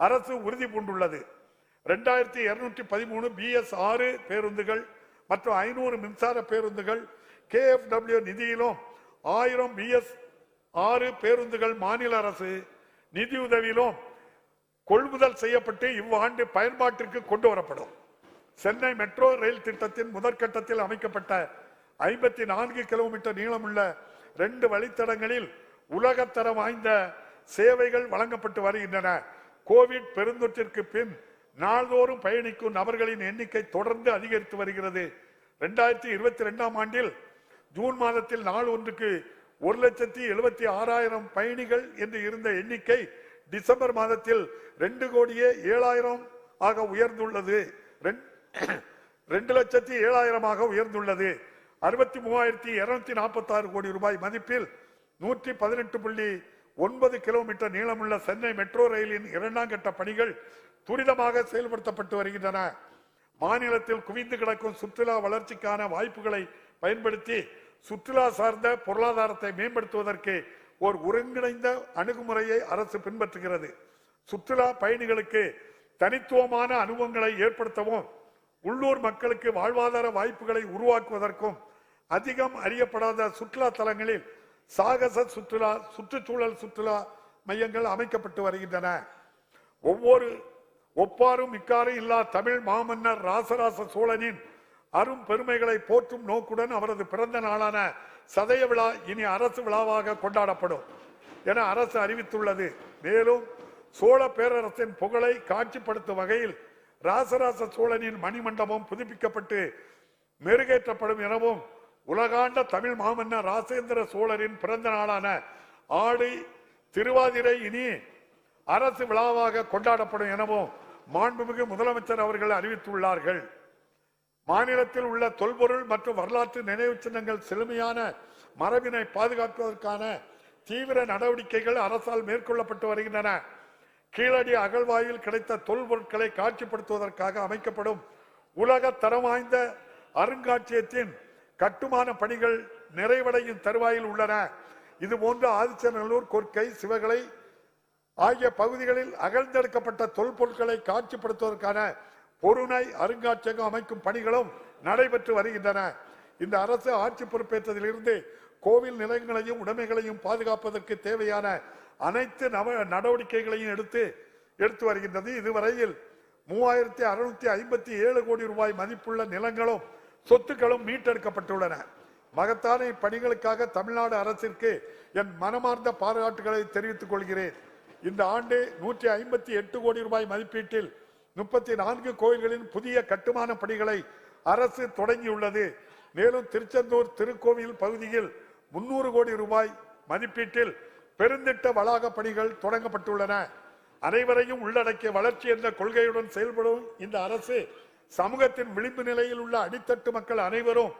அரசு உறுதி பூண்டுள்ளது. 2213 BS6 பேருந்துகள் மற்றும் 500 மின்சார பேருந்துகள் KFW நிதியிலும் 1000 BS6 பேருந்துகள் மாநில அரசு நிதியுதவியிலும் கொள்முதல் செய்யப்பட்டு இவ்வாண்டு பயன்பாட்டிற்கு கொண்டு வரப்படும். சென்னை மெட்ரோ ரயில் திட்டத்தின் முதற்கட்டத்தில் அமைக்கப்பட்ட 54 கிலோமீட்டர் நீளமுள்ள 2 வழித்தடங்களில் உலகத்தரம் வாய்ந்த சேவைகள் வழங்கப்பட்டு வருகின்றன. கோவிட் பெருந்தொற்றிற்கு பின் நாள்தோறும் பயணிக்கும் நபர்களின் எண்ணிக்கை தொடர்ந்து அதிகரித்து வருகிறது. 2022 ஆண்டில் ஜூன் மாதத்தில் நாள் ஒன்றுக்கு 1,76,000 பயணிகள் என்று இருந்த எண்ணிக்கை டிசம்பர் மாதத்தில் 2,07,000 ஆக உயர்ந்துள்ளது. 2,07,000 உயர்ந்துள்ளது. 63,246 கோடி ரூபாய் மதிப்பில் 118.9 கிலோமீட்டர் நீளமுள்ள சென்னை மெட்ரோ ரயிலின் 2ஆம் கட்ட பணிகள் துரிதமாக செயல்படுத்தப்பட்டு வருகின்றன. மாநிலத்தில் குவிந்து கிடக்கும் சுற்றுலா வளர்ச்சிக்கான வாய்ப்புகளை பயன்படுத்தி சுற்றுலா சார்ந்த பொருளாதாரத்தை மேம்படுத்துவதற்கு ஒரு ஒருங்கிணைந்த அணுகுமுறையை அரசு பின்பற்றுகிறது. சுற்றுலா பயணிகளுக்கு தனித்துவமான அனுபவங்களை ஏற்படுத்தவும் உள்ளூர் மக்களுக்கு வாழ்வாதார வாய்ப்புகளை உருவாக்குவதற்கும் அதிகம் அறியப்படாத சுற்றுலா தலங்களில் சாகச சுற்றுலா சுற்றுச்சூழல் சுற்றுலா மையங்கள் அமைக்கப்பட்டு வருகின்றன. ஒப்பாரும் மிக்காரும் இல்லா தமிழ் மாமன்னர் ராசராச சோழனின் அரும் பெருமைகளை போற்றும் நோக்குடன் அவரது பிறந்த நாளான சதய விழா இனி அரசு விழாவாக கொண்டாடப்படும் என அரசு அறிவித்துள்ளது. மேலும் சோழ பேரரசின் புகழை காட்சிப்படுத்தும் வகையில் ராசராச சோழனின் மணிமண்டபம் புதுப்பிக்கப்பட்டு மெருகேற்றப்படும் எனவும் உலகாண்ட தமிழ் மாமன்னர் ராசேந்திர சோழரின் பிறந்த நாளான ஆடி திருவாதிரை இனி அரசு விழாவாக கொண்டாடப்படும் எனவும் மாண்புமிகு முதலமைச்சர் அவர்கள் அறிவித்துள்ளார்கள். மாநிலத்தில் உள்ள தொல்பொருள் மற்றும் வரலாற்று நினைவு சின்னங்கள் செழுமையான மரபினை பாதுகாப்பதற்கான தீவிர நடவடிக்கைகள் அரசால் மேற்கொள்ளப்பட்டு வருகின்றன. கீழடி அகழ்வாயில் கிடைத்த தொல்பொருட்களை காட்சிப்படுத்துவதற்காக அமைக்கப்படும் உலக தரம் வாய்ந்த அருங்காட்சியகத்தின் கட்டுமான பணிகள் நிறைவடையும் தருவாயில் உள்ளன. இதுபோன்ற ஆதிச்சநல்லூர், கொற்கை, சிவகலை ஆகிய பகுதிகளில் அகழ்ந்தெடுக்கப்பட்ட தொல்பொருட்களை காட்சிப்படுத்துவதற்கான பொருணை அருங்காட்சியகம் அமைக்கும் பணிகளும் நடைபெற்று வருகின்றன. இந்த அரசு ஆட்சி பொறுப்பேற்றதிலிருந்து கோவில் நிலையங்களையும் உடைமைகளையும் பாதுகாப்பதற்கு தேவையான அனைத்து நடவடிக்கைகளையும் எடுத்து வருகின்றது. இதுவரையில் 3657 கோடி ரூபாய் மதிப்புள்ள நிலங்களும் சொத்துக்களும் மீட்டெடுக்கப்பட்டுள்ளன. மகத்தான இப்பணிகளுக்காக தமிழ்நாடு அரசிற்கு என் மனமார்ந்த பாராட்டுகளை தெரிவித்துக் கொள்கிறேன். இந்த ஆண்டு 158 கோடி ரூபாய் மதிப்பீட்டில் 34 கோயில்களின் புதிய கட்டுமான பணிகளை அரசு தொடங்கியுள்ளது. மேலும் திருச்செந்தூர் திருக்கோவில் பகுதியில் 300 கோடி ரூபாய் மதிப்பீட்டில் பெருந்திட்ட வளாக பணிகள் தொடங்கப்பட்டுள்ளன. அனைவரையும் உள்ளடக்கிய வளர்ச்சி என்ற கொள்கையுடன் செயல்படும் இந்த அரசு சமூகத்தின் விளிம்பு நிலையில் உள்ள அடித்தட்டு மக்கள் அனைவரும்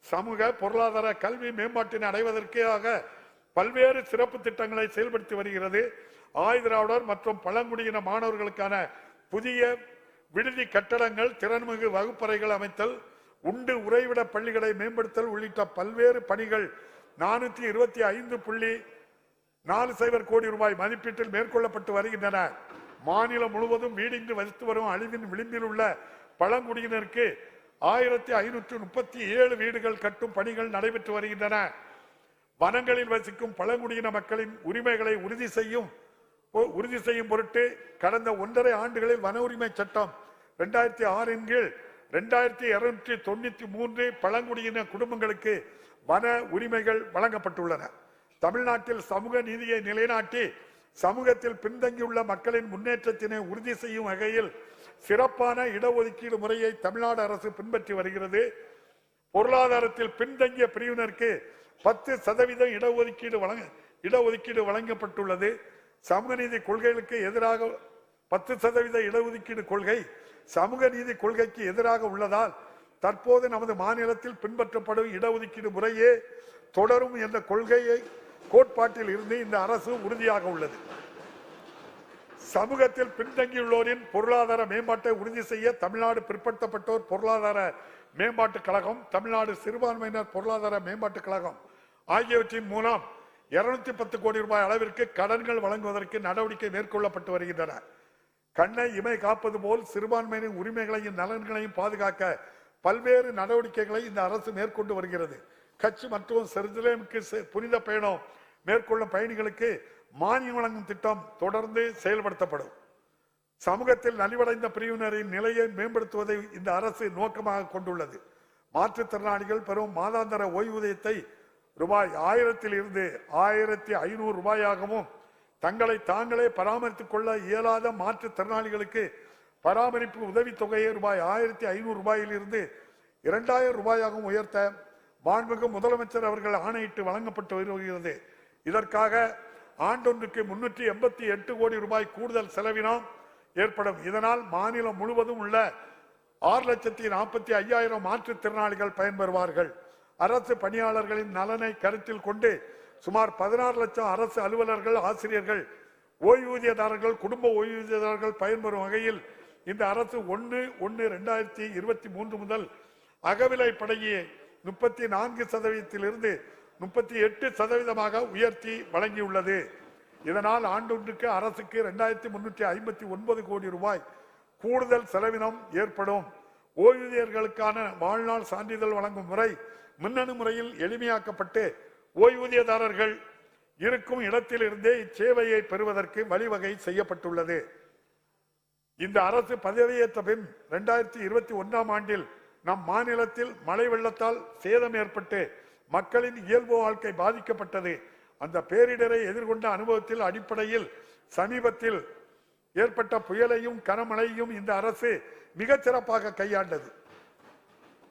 சமூக பொருளாதார கல்வி மேம்பாட்டினை அடைவதற்காக பல்வேறு சிறப்பு திட்டங்களை செயல்படுத்தி வருகிறது. ஆயுதிராவிடர் மற்றும் பழங்குடியின மாணவர்களுக்கான புதிய விடுதி கட்டடங்கள், திறன்மிகு வகுப்பறைகள் அமைத்தல், உண்டு உறைவிட பள்ளிகளை மேம்படுத்தல் உள்ளிட்ட பல்வேறு பணிகள் 425.40 கோடி ரூபாய் மதிப்பீட்டில் மேற்கொள்ளப்பட்டு வருகின்றன. மாநிலம் முழுவதும் வீடின்றி வசித்து வரும் அழிவின் விளிம்பில் உள்ள பழங்குடியினருக்கு 1537 வீடுகள் கட்டும் பணிகள் நடைபெற்று வருகின்றன. வனங்களில் வசிக்கும் பழங்குடியின மக்களின் உரிமைகளை உறுதி செய்யும் பொருட்டு கடந்த 1.5 ஆண்டுகளில் வன உரிமை சட்டம் 2006 கீழ் 2293 பழங்குடியின குடும்பங்களுக்கு வன உரிமைகள் வழங்கப்பட்டுள்ளன. தமிழ்நாட்டில் சமூக நீதியை நிலைநாட்டி சமூகத்தில் பின்தங்கியுள்ள மக்களின் முன்னேற்றத்தினை உறுதி செய்யும் வகையில் சிறப்பான இடஒதுக்கீடு முறையை தமிழ்நாடு அரசு பின்பற்றி வருகிறது. பொருளாதாரத்தில் பின்தங்கிய பிரிவினருக்கு 10% இடஒதுக்கீடு வழங்கப்பட்டுள்ளது. சமூக நீதி கொள்கைகளுக்கு எதிராக 10% இடஒதுக்கீடு கொள்கை சமூக நீதி கொள்கைக்கு எதிராக உள்ளதால் தற்போது நமது மாநிலத்தில் பின்பற்றப்படும் இடஒதுக்கீடு முறையே தொடரும் என்ற கொள்கையை கோட்பாட்டில் இருந்து இந்த அரசு உறுதியாக உள்ளது. சமூகத்தில் பின்தங்கியுள்ளோரின் பொருளாதார மேம்பாட்டை உறுதி செய்ய தமிழ்நாடு பிற்படுத்தப்பட்டோர் பொருளாதார மேம்பாட்டுக் கழகம், தமிழ்நாடு சிறுபான்மையினர் பொருளாதார மேம்பாட்டுக் கழகம் ஆகியவற்றின் மூலம் 210 கோடி ரூபாய் அளவிற்கு கடன்கள் வழங்குவதற்கு நடவடிக்கை மேற்கொள்ளப்பட்டு வருகின்றன. கண்ணை இமை காப்பது போல் சிறுபான்மையினர் உரிமைகளையும் நலன்களையும் பாதுகாக்க பல்வேறு நடவடிக்கைகளை இந்த அரசு மேற்கொண்டு வருகிறது. கட்சி மற்றும் செருசலேமுக்கு புனித பயணம் மேற்கொள்ளும் பயணிகளுக்கு மானியம் வழங்கும் திட்டம் தொடர்ந்து செயல்படுத்தப்படும். சமூகத்தில் நலிவடைந்த பிரிவினரின் நிலையை மேம்படுத்துவதை இந்த அரசு நோக்கமாக கொண்டுள்ளது. மாற்றுத்திறனாளிகள் பெறும் மாதாந்திர ஓய்வூதியத்தை ரூபாய் 1000 இருந்து 1500 ரூபாயாகவும், தங்களை தாங்களே பராமரித்துக் கொள்ள இயலாத மாற்றுத்திறனாளிகளுக்கு பராமரிப்பு உதவித்தொகையை ரூபாய் 1500 ரூபாயிலிருந்து 2000 ரூபாயாகவும் உயர்த்த மாண்புமிகு முதலமைச்சர் அவர்கள் ஆணையிட்டு வழங்கப்பட்டு வருகிறது. இதற்காக ஆண்டொன்றுக்கு 388 கோடி ரூபாய் கூடுதல் செலவினம் ஏற்படும். இதனால் மாநிலம் முழுவதும் உள்ள 6,45,000 மாற்றுத்திறனாளிகள் பயன்பெறுவார்கள். அரசு பணியாளர்களின் நலனை கருத்தில் கொண்டு சுமார் 16 லட்சம் அரசு அலுவலர்கள், ஆசிரியர்கள், ஓய்வூதியதாரர்கள், குடும்ப ஓய்வூதியதாரர்கள் பயன்பெறும் வகையில் இந்த அரசு 1/1/2023 முதல் அகவிலைப்படையை 34% 38% உயர்த்தி வழங்கியுள்ளது. இதனால் ஆண்டொன்றுக்கு அரசுக்கு 2359 கோடி ரூபாய் கூடுதல் செலவினம் ஏற்படும். ஓய்வூதியர்களுக்கான வாழ்நாள் சான்றிதழ் வழங்கும் முறை மின்னணு முறையில் எளிமையாக்கப்பட்டு ஓய்வூதியதாரர்கள் இருக்கும் இடத்திலிருந்தே இச்சேவையை பெறுவதற்கு வழிவகை செய்யப்பட்டுள்ளது. இந்த அரசு பதவியேற்ற பின் 2021 ஆண்டில் நம் மாநிலத்தில் மழை வெள்ளத்தால் சேதம் ஏற்பட்டு மக்களின் இயல்பு வாழ்க்கை பாதிக்கப்பட்டது. அந்த பேரிடரை எதிர்கொண்ட அனுபவத்தில் அடிப்படையில் சமீபத்தில் ஏற்பட்ட புயலையும் கனமழையும் இந்த அரசு மிகச் சிறப்பாக கையாண்டது.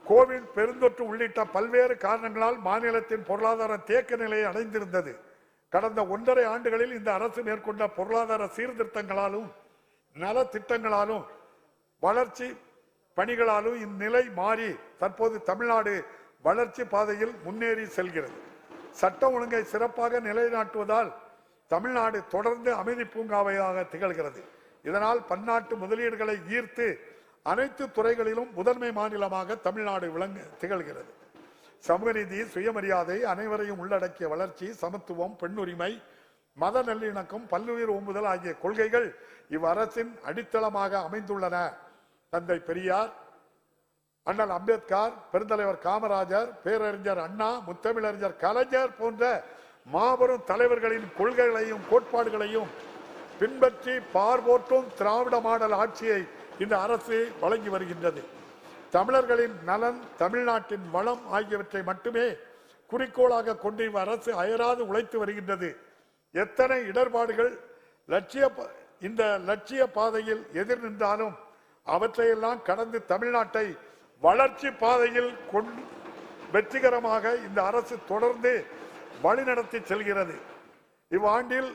கோவிட் பெருந்தொற்று உள்ளிட்ட பல்வேறு காரணங்களால் மாநிலத்தின் பொருளாதார தேக்க நிலையை அடைந்திருந்தது. கடந்த 1.5 ஆண்டுகளில் இந்த அரசு மேற்கொண்ட பொருளாதார சீர்திருத்தங்களாலும் நல திட்டங்களாலும் வளர்ச்சி பணிகளாலும் இந்நிலை மாறி தற்போது தமிழ்நாடு வளர்ச்சி பாதையில் முன்னேறி செல்கிறது. சட்டம் ஒழுங்கை சிறப்பாக நிலைநாட்டுவதால் தமிழ்நாடு தொடர்ந்து அமைதி பூங்காவையாக திகழ்கிறது. இதனால் பன்னாட்டு முதலீடுகளை ஈர்த்து அனைத்து துறைகளிலும் முதன்மை மாநிலமாக தமிழ்நாடு திகழ்கிறது. சமூக நீதி, சுயமரியாதை, அனைவரையும் உள்ளடக்கிய வளர்ச்சி, சமத்துவம், பெண்ணுரிமை, மத நல்லிணக்கம், பல்லுயிர் ஓம்புதல் ஆகிய கொள்கைகள் இவ்வரசின் அடித்தளமாக அமைந்துள்ளன. தந்தை பெரியார், அண்ணல் அம்பேத்கர், பெருந்தலைவர் காமராஜர், பேரறிஞர் அண்ணா, முத்தமிழறிஞர் கலைஞர் போன்ற மாபெரும் தலைவர்களின் கொள்கைகளையும் கோட்பாடுகளையும் பின்பற்றி பார்வோற்றும் திராவிட மாடல் ஆட்சியை இந்த அரசு வழங்கி வருகின்றது. தமிழர்களின் நலன், தமிழ்நாட்டின் வளம் ஆகியவற்றை மட்டுமே குறிக்கோளாக கொண்டு இவ்வரசு அயராது உழைத்து வருகின்றது. எத்தனை இடர்பாடுகள் இந்த லட்சிய பாதையில் எதிர் நின்றாலும் அவற்றையெல்லாம் கடந்து தமிழ்நாட்டை வளர்ச்சி பாதையில் வெற்றிகரமாக இந்த அரசு தொடர்ந்து வழிநடத்தி செல்கிறது. இவ்வாண்டில்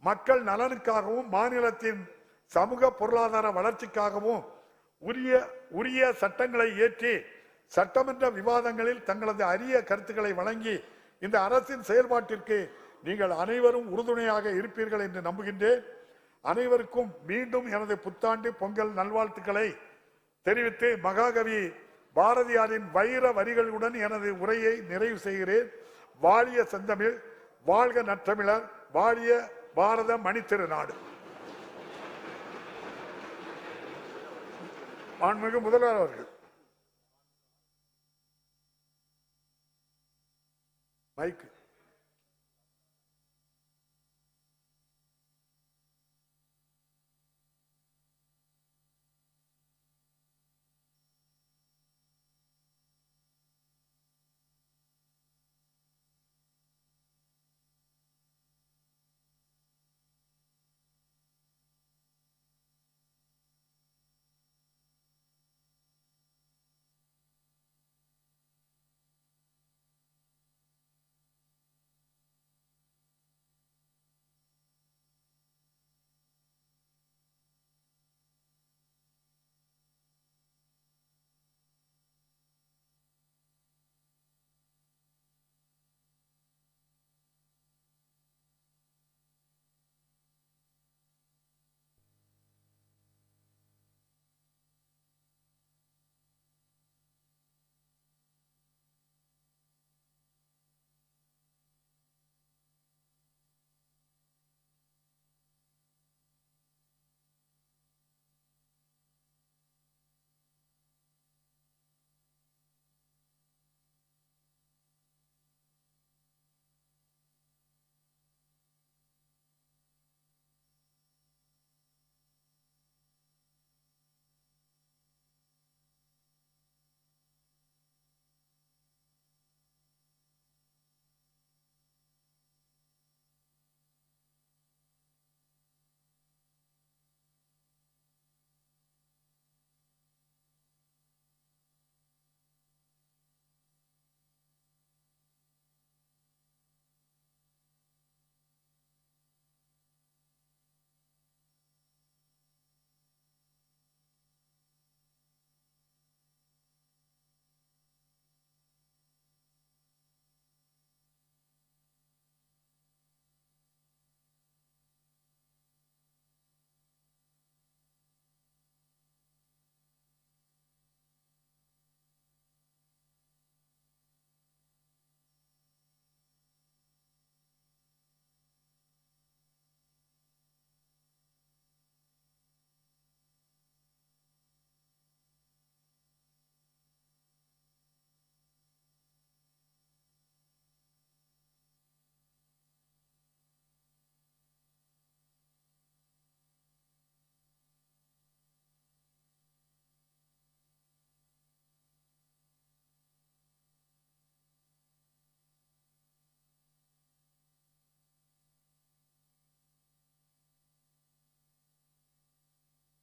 மக்கள் நலனுக்காகவும் மாநிலத்தின் சமூக பொருளாதார வளர்ச்சிக்காகவும் உரிய சட்டங்களை இயற்றி சட்டமன்ற விவாதங்களில் தங்களது அரிய கருத்துக்களை வழங்கி இந்த அரசின் செயல்பாட்டிற்கு நீங்கள் அனைவரும் உறுதுணையாக இருப்பீர்கள் என்று நம்புகின்றேன். அனைவருக்கும் மீண்டும் எனது புத்தாண்டு பொங்கல் நல்வாழ்த்துக்களை தெரிவித்து மகாகவி பாரதியாரின் வைர வரிகளுடன் எனது உரையை நிறைவு செய்கிறேன். வாழிய செந்தமிழ், வாழ்க நற்றமிழர், வாழிய பாரத மணித்திருநாடு. மாண்புமிகு முதல்வர் அவர்கள் மைக்கு